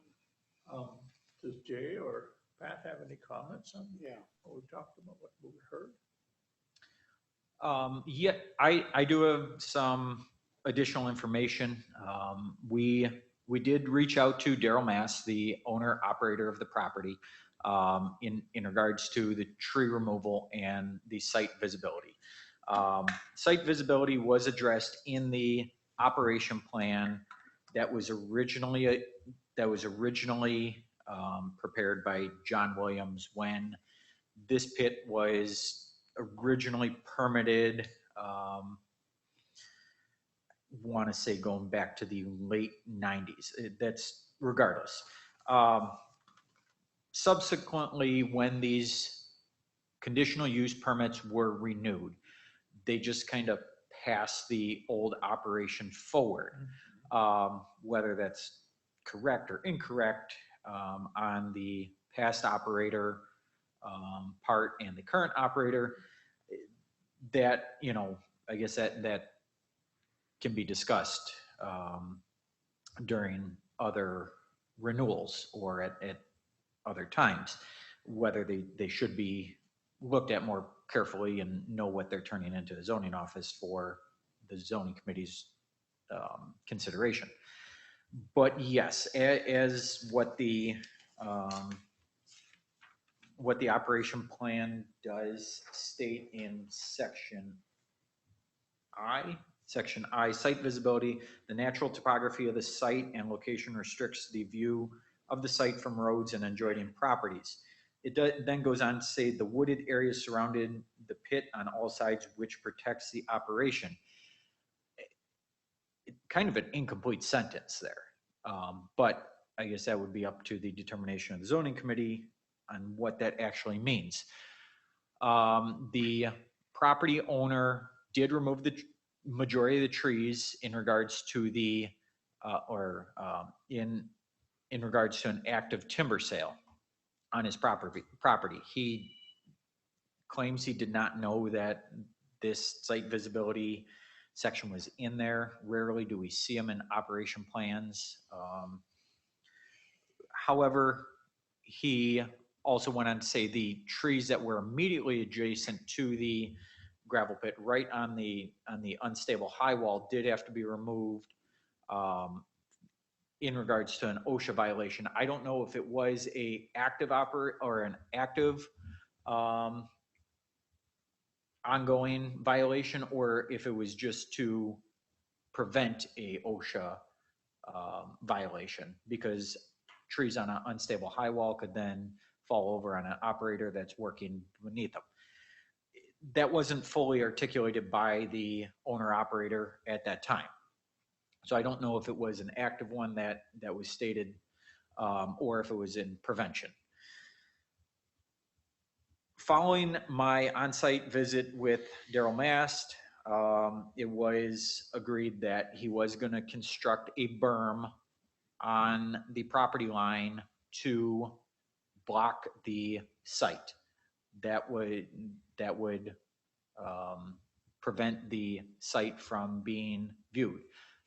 Does Jay or Pat have any comments on Yeah. what we talked about, what we heard? Yeah, I do have some additional information. We did reach out to Daryl Mass, the owner operator of the property, in regards to the tree removal and the site visibility. Site visibility was addressed in the operation plan that was originally prepared by John Williams when this pit was originally permitted. Want to say going back to the late 90s. That's regardless. Subsequently, when these conditional use permits were renewed, they just kind of passed the old operation forward. Whether that's correct or incorrect on the past operator part and the current operator, that, I guess that can be discussed during other renewals or at other times, whether they should be looked at more carefully and know what they're turning into the zoning office for the zoning committee's consideration. But yes, as what the operation plan does state in section I, Section I, site visibility. The natural topography of the site and location restricts the view of the site from roads and adjoining properties. It then goes on to say the wooded area surrounding the pit on all sides, which protects the operation. Kind of an incomplete sentence there. But I guess that would be up to the determination of the zoning committee on what that actually means. The property owner did remove the majority of the trees in regards to the, in regards to an active timber sale on his property. He claims he did not know that this site visibility section was in there. Rarely do we see them in operation plans. However, he also went on to say the trees that were immediately adjacent to the gravel pit, right on the unstable high wall, did have to be removed in regards to an OSHA violation. I don't know if it was an active ongoing violation, or if it was just to prevent a OSHA violation, because trees on an unstable high wall could then fall over on an operator that's working beneath them. That wasn't fully articulated by the owner operator at that time. So I don't know if it was an active one that was stated or if it was in prevention. Following my on-site visit with Daryl Mast, it was agreed that he was going to construct a berm on the property line to block the site. That would prevent the site from being viewed.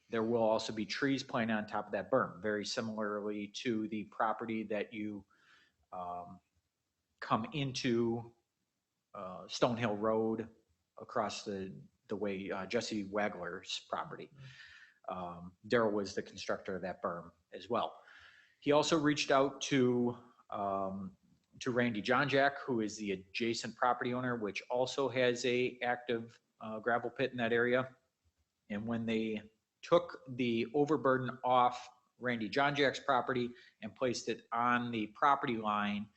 There will also be trees planted on top of that berm, very similarly to the property that you come into Stonehill Road across the way Jesse Wagler's property. Daryl was the constructor of that berm as well. He also reached out to Randy Johnjack, who is the adjacent property owner, which also has a active gravel pit in that area. And when they took the overburden off Randy Johnjack's property and placed it on the property line,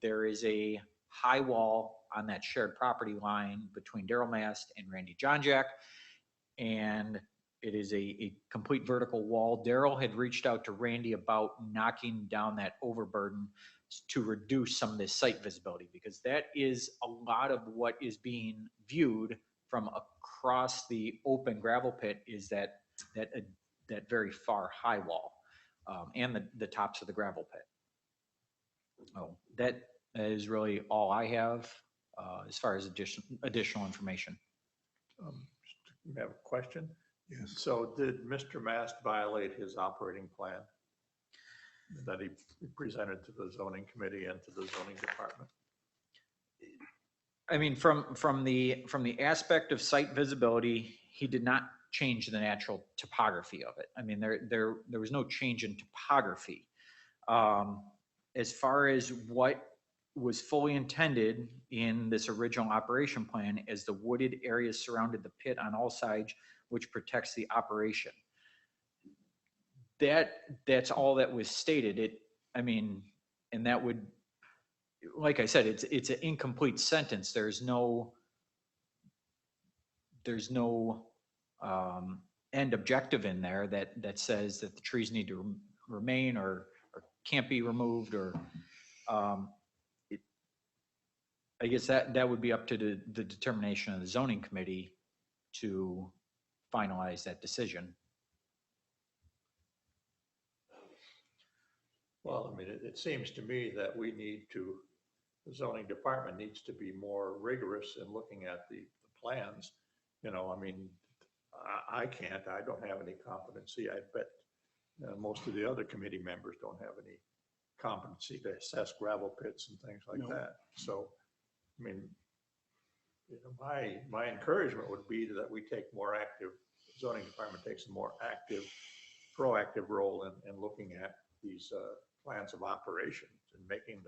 there is a high wall on that shared property line between Daryl Mast and Randy Johnjack. And it is a complete vertical wall. Daryl had reached out to Randy about knocking down that overburden to reduce some of this site visibility, because that is a lot of what is being viewed from across the open gravel pit, is that very far high wall and the tops of the gravel pit. Oh, that is really all I have as far as additional information. I have a question. Yes. So did Mr. Mast violate his operating plan that he presented to the zoning committee and to the zoning department? I mean, from the aspect of site visibility, he did not change the natural topography of it. I mean, there was no change in topography. As far as what was fully intended in this original operation plan as the wooded areas surrounded the pit on all sides, which protects the operation. That's all that was stated. I mean, and that would, like I said, it's an incomplete sentence. There's no end objective in there that says that the trees need to remain or can't be removed, or I guess that would be up to the determination of the zoning committee to finalize that decision. Well, I mean, it seems to me that the zoning department needs to be more rigorous in looking at the plans. You know, I mean, I don't have any competency. I bet most of the other committee members don't have any competency to assess gravel pits and things like that. So, I mean, you know, my encouragement would be that we take zoning department takes a more active, proactive role in looking at these plans of operations and making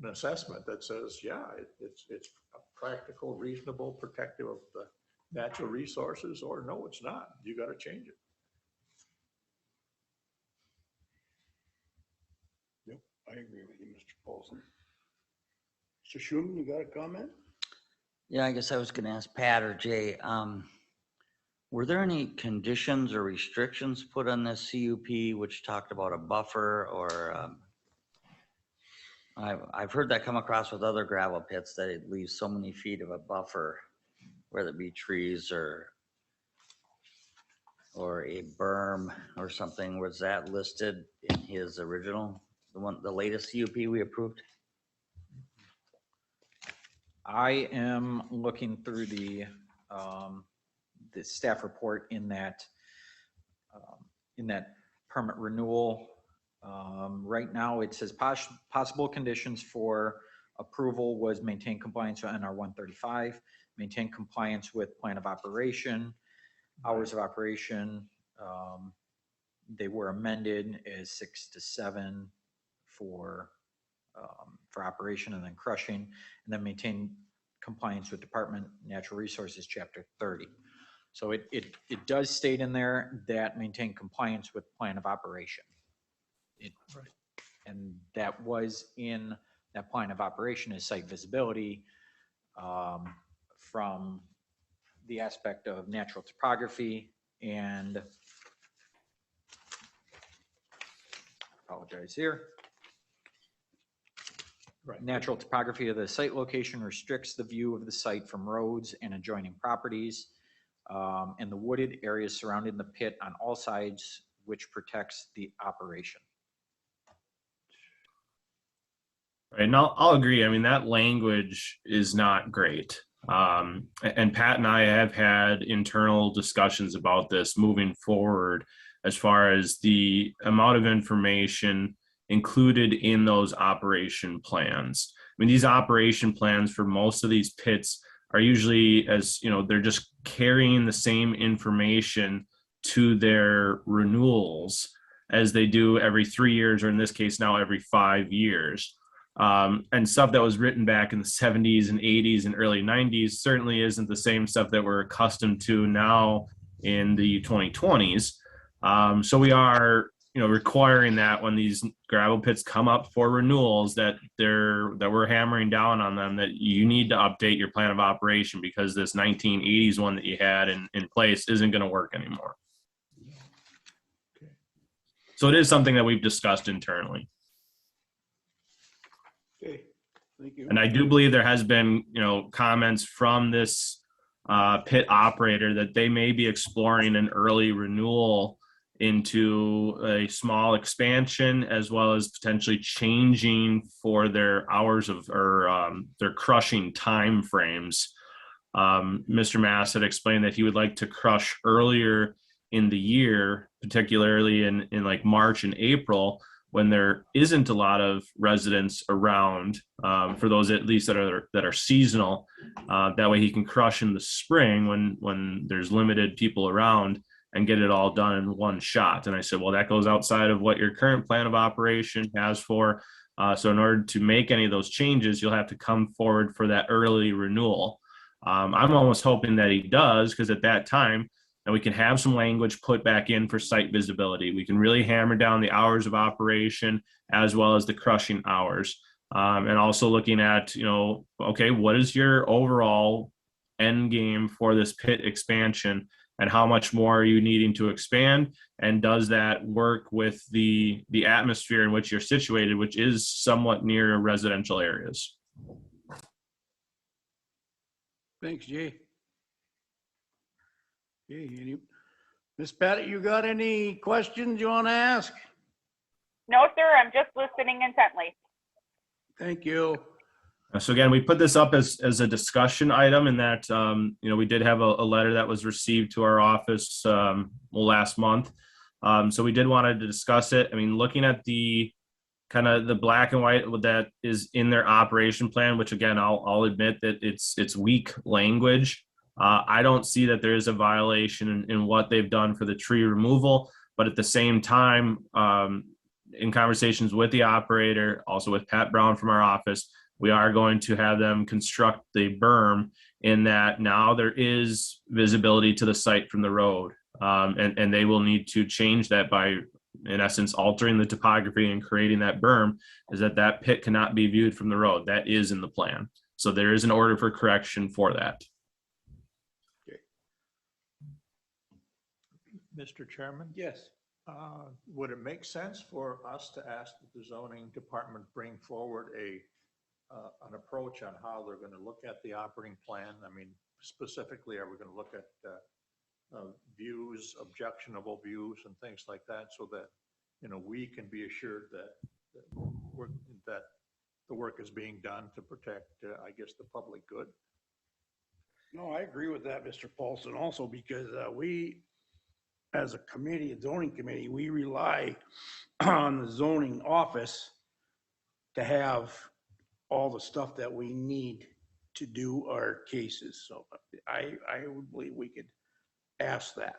an assessment that says, yeah, it's practical, reasonable, protective of the natural resources, or no, it's not. You got to change it. I agree with you, Mr. Paulson. Mr. Schuman, you got a comment? Yeah, I guess I was gonna ask Pat or Jay, were there any conditions or restrictions put on this CUP which talked about a buffer or, I've heard that come across with other gravel pits that it leaves so many feet of a buffer, whether it be trees or a berm or something. Was that listed in his original, the latest CUP we approved? I am looking through the staff report in that permit renewal. Right now, it says possible conditions for approval was maintain compliance with NR 135, maintain compliance with plan of operation, hours of operation. They were amended as 6 to 7 for operation, and then crushing, and then maintain compliance with Department of Natural Resources, Chapter 30. So it does state in there that maintain compliance with plan of operation. And that was in that plan of operation is site visibility from the aspect of natural topography and apologize here. Right. Natural topography of the site location restricts the view of the site from roads and adjoining properties, and the wooded areas surrounding the pit on all sides, which protects the operation. Right, and I'll agree. I mean, that language is not great. And Pat and I have had internal discussions about this moving forward as far as the amount of information included in those operation plans. I mean, these operation plans for most of these pits are usually, as you know, they're just carrying the same information to their renewals as they do every 3 years, or in this case now every 5 years. And stuff that was written back in the 70s and 80s and early 90s certainly isn't the same stuff that we're accustomed to now in the 2020s. So we are, requiring that when these gravel pits come up for renewals, that we're hammering down on them that you need to update your plan of operation, because this 1980s one that you had in place isn't going to work anymore. So it is something that we've discussed internally. Okay, thank you. And I do believe there has been, comments from this pit operator that they may be exploring an early renewal into a small expansion, as well as potentially changing for their hours of, or their crushing time frames. Mr. Mass had explained that he would like to crush earlier in the year, particularly in like March and April, when there isn't a lot of residents around, for those at least that are seasonal. That way he can crush in the spring when there's limited people around and get it all done in one shot. And I said, well, that goes outside of what your current plan of operation has for. So in order to make any of those changes, you'll have to come forward for that early renewal. I'm almost hoping that he does, because at that time, and we can have some language put back in for site visibility. We can really hammer down the hours of operation as well as the crushing hours. And also looking at, okay, what is your overall end game for this pit expansion, and how much more are you needing to expand? And does that work with the atmosphere in which you're situated, which is somewhat near residential areas? Thanks, Jay. Okay, Miss Patty, you got any questions you want to ask? No, sir, I'm just listening intently. Thank you. So again, we put this up as a discussion item, in that, we did have a letter that was received to our office last month. So we did want to discuss it. I mean, looking at the kind of the black and white that is in their operation plan, which again, I'll admit that it's weak language. I don't see that there is a violation in what they've done for the tree removal, but at the same time, in conversations with the operator, also with Pat Brown from our office, we are going to have them construct the berm in that now there is visibility to the site from the road. And they will need to change that by, in essence, altering the topography and creating that berm, is that pit cannot be viewed from the road. That is in the plan. So there is an order for correction for that. Mr. Chairman, Yes. would it make sense for us to ask that the zoning department bring forward an approach on how they're going to look at the operating plan? I mean, specifically, are we going to look at views, objectionable views and things like that, so that, we can be assured that the work is being done to protect, I guess, the public good? No, I agree with that, Mr. Paulson, also because we, as a committee, a zoning committee, we rely on the zoning office to have all the stuff that we need to do our cases. So I would believe we could ask that.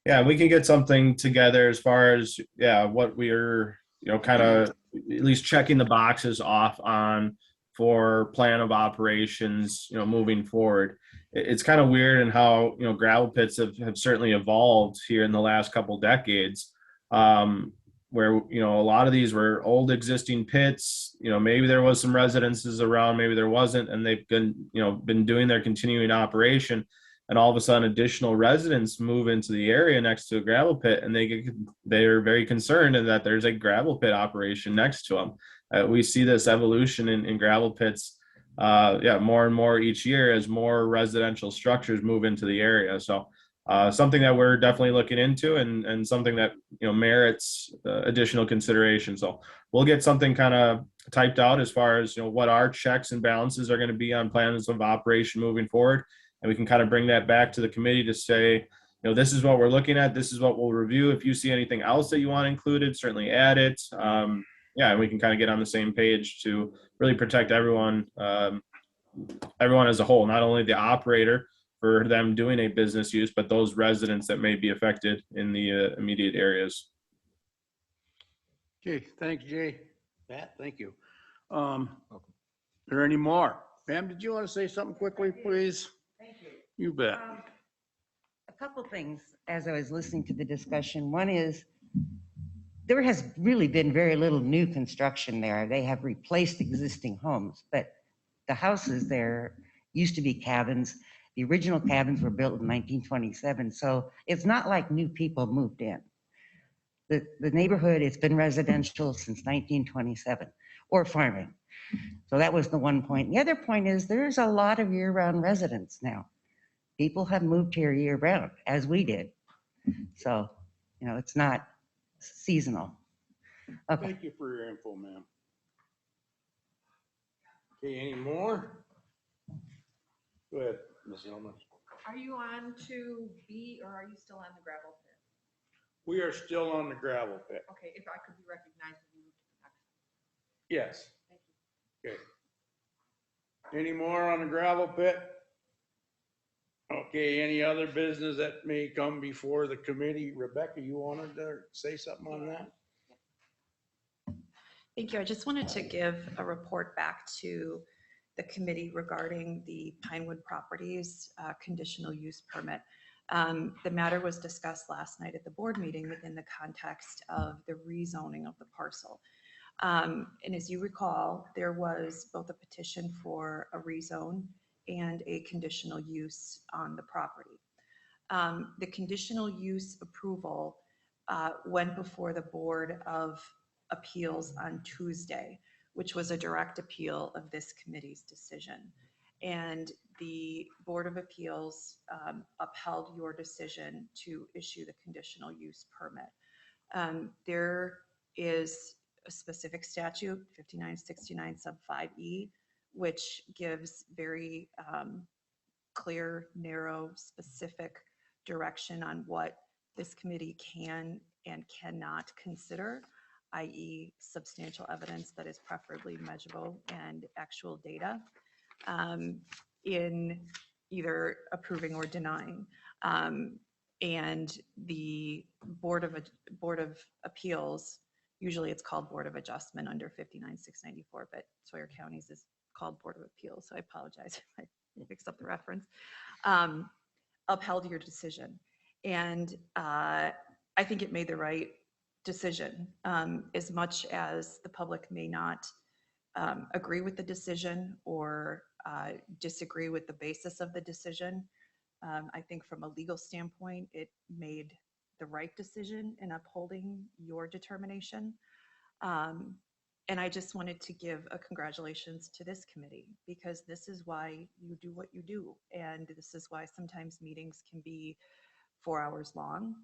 Yeah, we can get something together as far as, what we're, kind of at least checking the boxes off on for plan of operations, moving forward. It's kind of weird in how, gravel pits have certainly evolved here in the last couple decades, where, a lot of these were old existing pits, maybe there was some residences around, maybe there wasn't, and they've been doing their continuing operation. And all of a sudden additional residents move into the area next to a gravel pit, and they're very concerned that there's a gravel pit operation next to them. We see this evolution in gravel pits, more and more each year as more residential structures move into the area. So something that we're definitely looking into, and something that, merits additional consideration. So we'll get something kind of typed out as far as, what our checks and balances are going to be on plans of operation moving forward. And we can kind of bring that back to the committee to say, this is what we're looking at. This is what we'll review. If you see anything else that you want included, certainly add it. And we can kind of get on the same page to really protect everyone, everyone as a whole, not only the operator for them doing a business use, but those residents that may be affected in the immediate areas. Okay, thanks, Jay. Pat, thank you. Are there any more? Pam, did you want to say something quickly, please? Thank you. You bet. A couple things as I was listening to the discussion. One is there has really been very little new construction there. They have replaced existing homes, but the houses there used to be cabins. The original cabins were built in 1927, so it's not like new people moved in. The neighborhood, it's been residential since 1927, or farming. So that was the one point. The other point is there's a lot of year-round residents now. People have moved here year-round, as we did. So, it's not seasonal. Okay. Thank you for your info, ma'am. Okay, any more? Go ahead, Ms. Hillman. Are you on to B or are you still on the gravel pit? We are still on the gravel pit. Okay, if I could be recognized, we move to the next. Yes. Thank you. Okay. Any more on the gravel pit? Okay, any other business that may come before the committee? Rebecca, you wanted to say something on that? Thank you. I just wanted to give a report back to the committee regarding the Pinewood Properties conditional use permit. The matter was discussed last night at the board meeting within the context of the rezoning of the parcel. And as you recall, there was both a petition for a rezone and a conditional use on the property. The conditional use approval went before the Board of Appeals on Tuesday, which was a direct appeal of this committee's decision. And the Board of Appeals upheld your decision to issue the conditional use permit. There is a specific statute, 5969 sub 5E, which gives very clear, narrow, specific direction on what this committee can and cannot consider, i.e. substantial evidence that is preferably measurable and actual data, in either approving or denying. And the Board of Appeals, usually it's called Board of Adjustment under 59694, but Sawyer County's is called Board of Appeals, so I apologize if I mixed up the reference, upheld your decision. And I think it made the right decision, as much as the public may not agree with the decision or disagree with the basis of the decision. I think from a legal standpoint, it made the right decision in upholding your determination. And I just wanted to give a congratulations to this committee, because this is why you do what you do. And this is why sometimes meetings can be 4 hours long.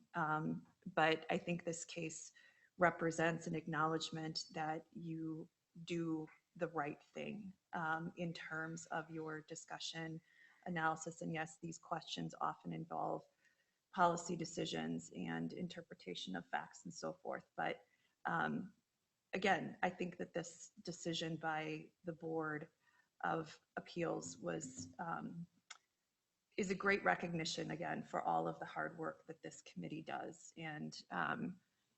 But I think this case represents an acknowledgement that you do the right thing in terms of your discussion, analysis. And yes, these questions often involve policy decisions and interpretation of facts and so forth. But again, I think that this decision by the Board of Appeals is a great recognition, again, for all of the hard work that this committee does. And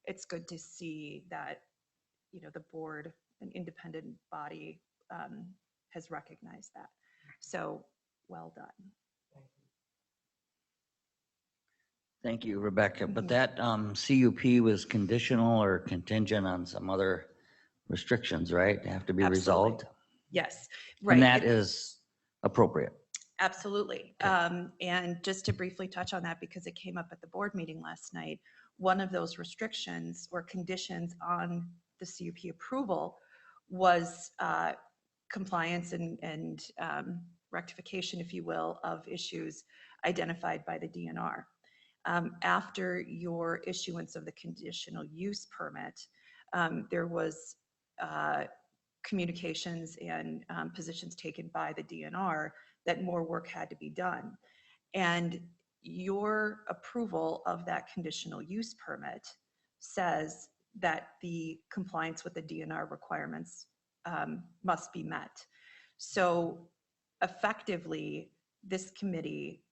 it's good to see that, you know, the board, an independent body, has recognized that. So well done. Thank you, Rebecca. But that CUP was conditional or contingent on some other restrictions, right? They have to be Absolutely. resolved. Yes, right. And that is appropriate. Absolutely. And just to briefly touch on that, because it came up at the board meeting last night, one of those restrictions or conditions on the CUP approval was compliance and rectification, if you will, of issues identified by the DNR. After your issuance of the conditional use permit, there was communications and positions taken by the DNR that more work had to be done. And your approval of that conditional use permit says that the compliance with the DNR requirements must be met. So effectively, this committee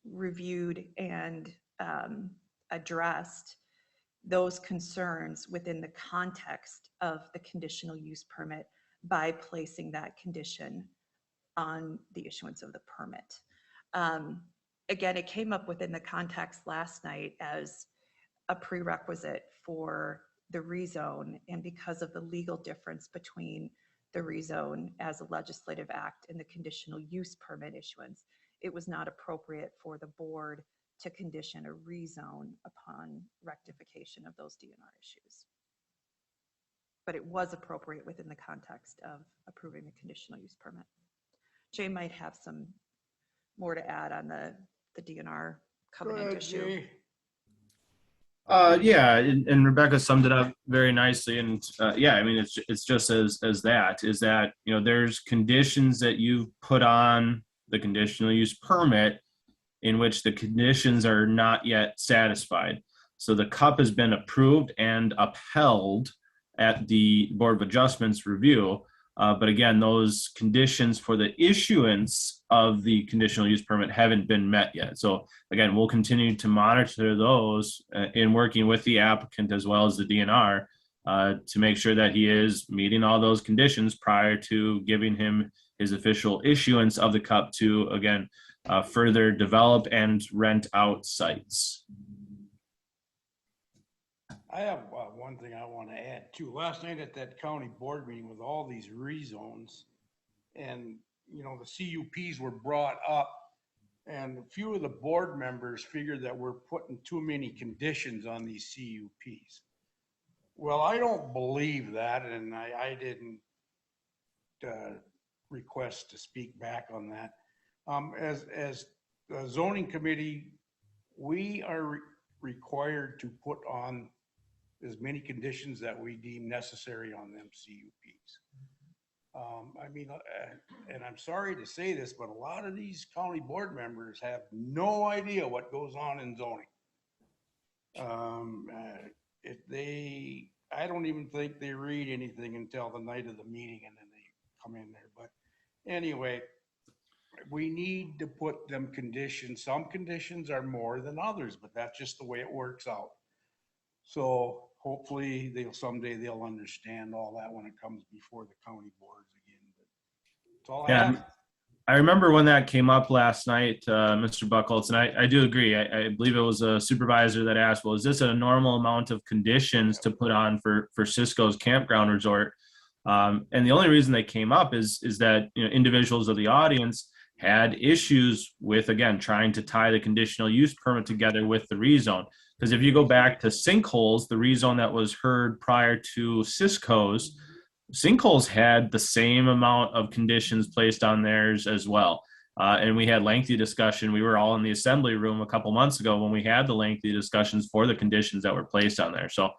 reviewed and addressed those concerns within the context of the conditional use permit by placing that condition on the issuance of the permit. Again, it came up within the context last night as a prerequisite for the rezone, and because of the legal difference between the rezone as a legislative act and the conditional use permit issuance, it was not appropriate for the board to condition a rezone upon rectification of those DNR issues. But it was appropriate within the context of approving the conditional use permit. Jay might have some more to add on the DNR covenant issue. Yeah, and Rebecca summed it up very nicely. And yeah, I mean, it's just as that is that, you know, there's conditions that you put on the conditional use permit in which the conditions are not yet satisfied. So the CUP has been approved and upheld at the Board of Adjustments review. But again, those conditions for the issuance of the conditional use permit haven't been met yet. So again, we'll continue to monitor those in working with the applicant as well as the DNR to make sure that he is meeting all those conditions prior to giving him his official issuance of the CUP to, again, further develop and rent out sites. I have one thing I want to add too. Last night at that county board meeting with all these rezones, and you know, the CUPs were brought up, and a few of the board members figured that we're putting too many conditions on these CUPs. Well, I don't believe that, and I didn't request to speak back on that. As the zoning committee, we are required to put on as many conditions that we deem necessary on them CUPs. I mean, and I'm sorry to say this, but a lot of these county board members have no idea what goes on in zoning. I don't even think they read anything until the night of the meeting and then they come in there. But anyway, we need to put them conditions. Some conditions are more than others, but that's just the way it works out. So hopefully someday they'll understand all that when it comes before the county boards again. That's all I Yeah, have. I remember when that came up last night, Mr. Buckholz, and I do agree. I believe it was a supervisor that asked, well, is this a normal amount of conditions to put on for Cisco's campground resort? And the only reason they came up is that, you know, individuals of the audience had issues with, again, trying to tie the conditional use permit together with the rezone. Because if you go back to sinkholes, the rezone that was heard prior to Cisco's, sinkholes had the same amount of conditions placed on theirs as well. And we had lengthy discussion. We were all in the assembly room a couple months ago when we had the lengthy discussions for the conditions that were placed on there. So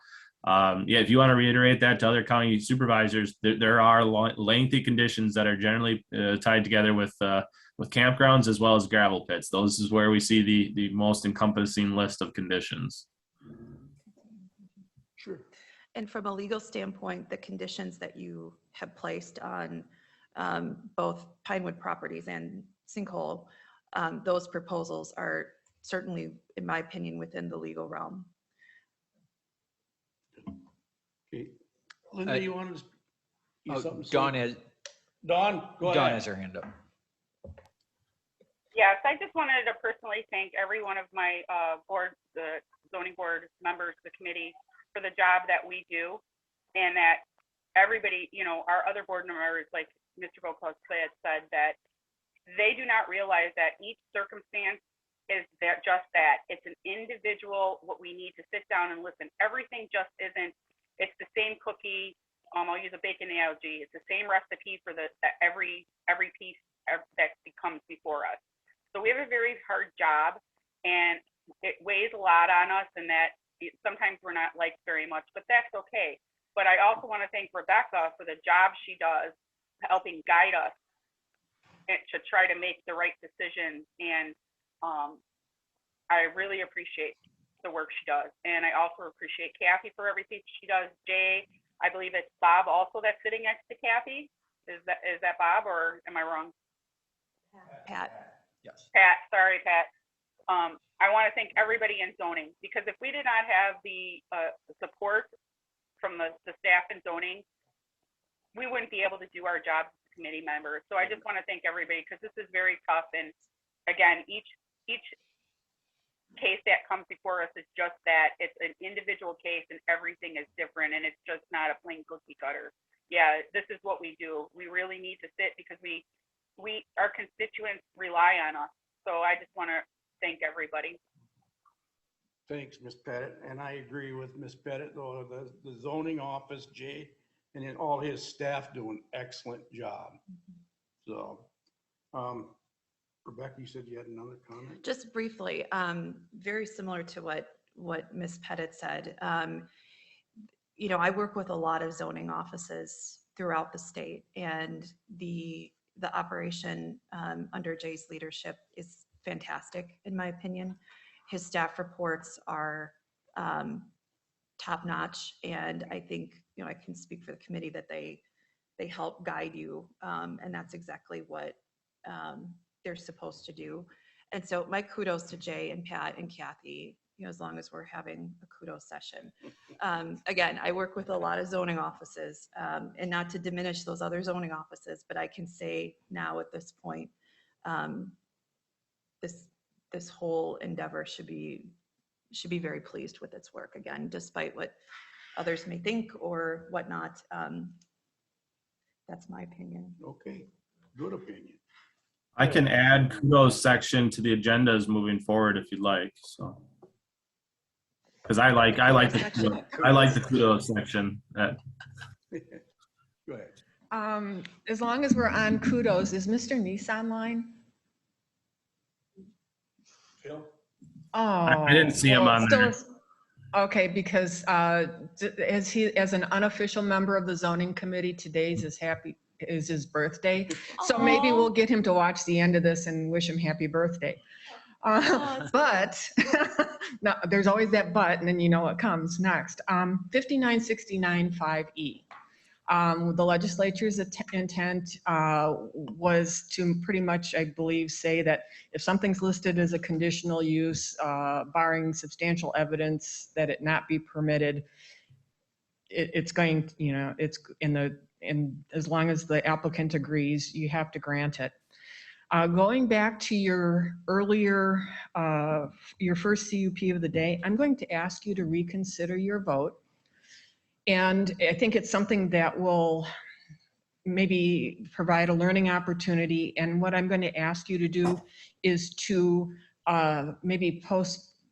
yeah, if you want to reiterate that to other county supervisors, there are lengthy conditions that are generally tied together with campgrounds as well as gravel pits. Those is where we see the most encompassing list of conditions. Sure. And from a legal standpoint, the conditions that you have placed on both Pinewood Properties and Sinkhole, those proposals are certainly, in my opinion, within the legal realm. Okay. Linda, you want to? Dawn has, Dawn, go Dawn ahead. has her hand up. Yes, I just wanted to personally thank every one of my the zoning board members, the committee, for the job that we do, and that everybody, you know, our other board members, like Mr. Buckholz said, that they do not realize that each circumstance is that just that. It's an individual, what we need to sit down and listen. Everything just isn't, it's the same cookie. I'll use a bacon analogy. It's the same recipe for every piece that comes before us. So we have a very hard job, and it weighs a lot on us, and that sometimes we're not liked very much, but that's okay. But I also want to thank Rebecca for the job she does helping guide us and to try to make the right decision. And I really appreciate the work she does. And I also appreciate Kathy for everything she does. Jay, I believe it's Bob also that's sitting next to Kathy. Is that Bob, or am I wrong? Pat. Yes. Pat, sorry, Pat. I want to thank everybody in zoning, because if we did not have the support from the staff in zoning, we wouldn't be able to do our job as committee members. So I just want to thank everybody, because this is very tough. And again, each case that comes before us is just that. It's an individual case, and everything is different, and it's just not a plain cookie cutter. Yeah, this is what we do. We really need to sit, because our constituents rely on us. So I just want to thank everybody. Thanks, Ms. Pettit. And I agree with Ms. Pettit, though, the zoning office, Jay, and then all his staff do an excellent job. So, Rebecca, you said you had another comment? Just briefly, very similar to what Ms. Pettit said. You know, I work with a lot of zoning offices throughout the state, and the operation under Jay's leadership is fantastic, in my opinion. His staff reports are top notch, and I think, you know, I can speak for the committee that they help guide you, and that's exactly what they're supposed to do. And so my kudos to Jay and Pat and Kathy, you know, as long as we're having a kudos session. Again, I work with a lot of zoning offices, and not to diminish those other zoning offices, but I can say now at this point, this whole endeavor should be very pleased with its work, again, despite what others may think or whatnot. That's my opinion. Okay, good opinion. I can add kudos section to the agendas moving forward if you'd like. So, because I like the kudos section. Go ahead. As long as we're on kudos, is Mr. Neese online? Phil? Oh. I didn't see him on there. Okay, because as an unofficial member of the zoning committee, today's is his birthday. So maybe we'll get him to watch the end of this and wish him happy birthday. But no, there's always that but, and then you know what comes next. 5969-5E. The legislature's intent was to pretty much, I believe, say that if something's listed as a conditional use, barring substantial evidence that it not be permitted, it's going, you know, it's in the And as long as the applicant agrees, you have to grant it. Going back to your earlier, your first CUP of the day, I'm going to ask you to reconsider your vote. And I think it's something that will maybe provide a learning opportunity. And what I'm going to ask you to do is to maybe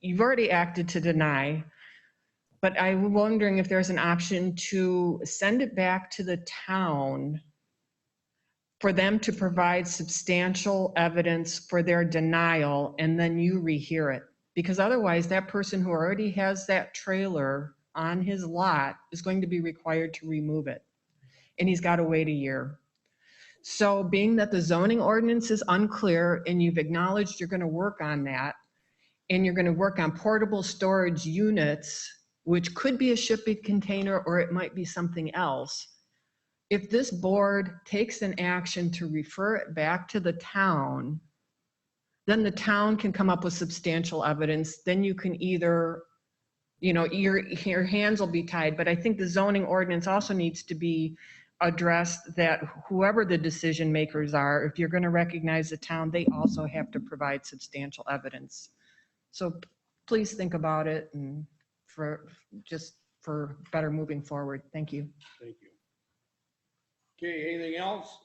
you've already acted to deny, but I'm wondering if there's an option to send it back to the town for them to provide substantial evidence for their denial, and then you rehear it. Because otherwise, that person who already has that trailer on his lot is going to be required to remove it. And he's got to wait a year. So being that the zoning ordinance is unclear and you've acknowledged you're going to work on that, and you're going to work on portable storage units, which could be a shipping container or it might be something else. If this board takes an action to refer it back to the town, then the town can come up with substantial evidence. Then you can either, your hands will be tied. But I think the zoning ordinance also needs to be addressed that whoever the decision makers are, if you're going to recognize the town, they also have to provide substantial evidence. So please think about it and for better moving forward. Thank you. Thank you. Okay, anything else?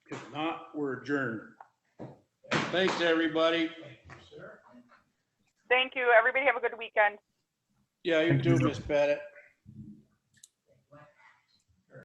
If not, we're adjourned. Thanks, everybody. Thank you. Everybody have a good weekend. Yeah, you too, Miss Pettit.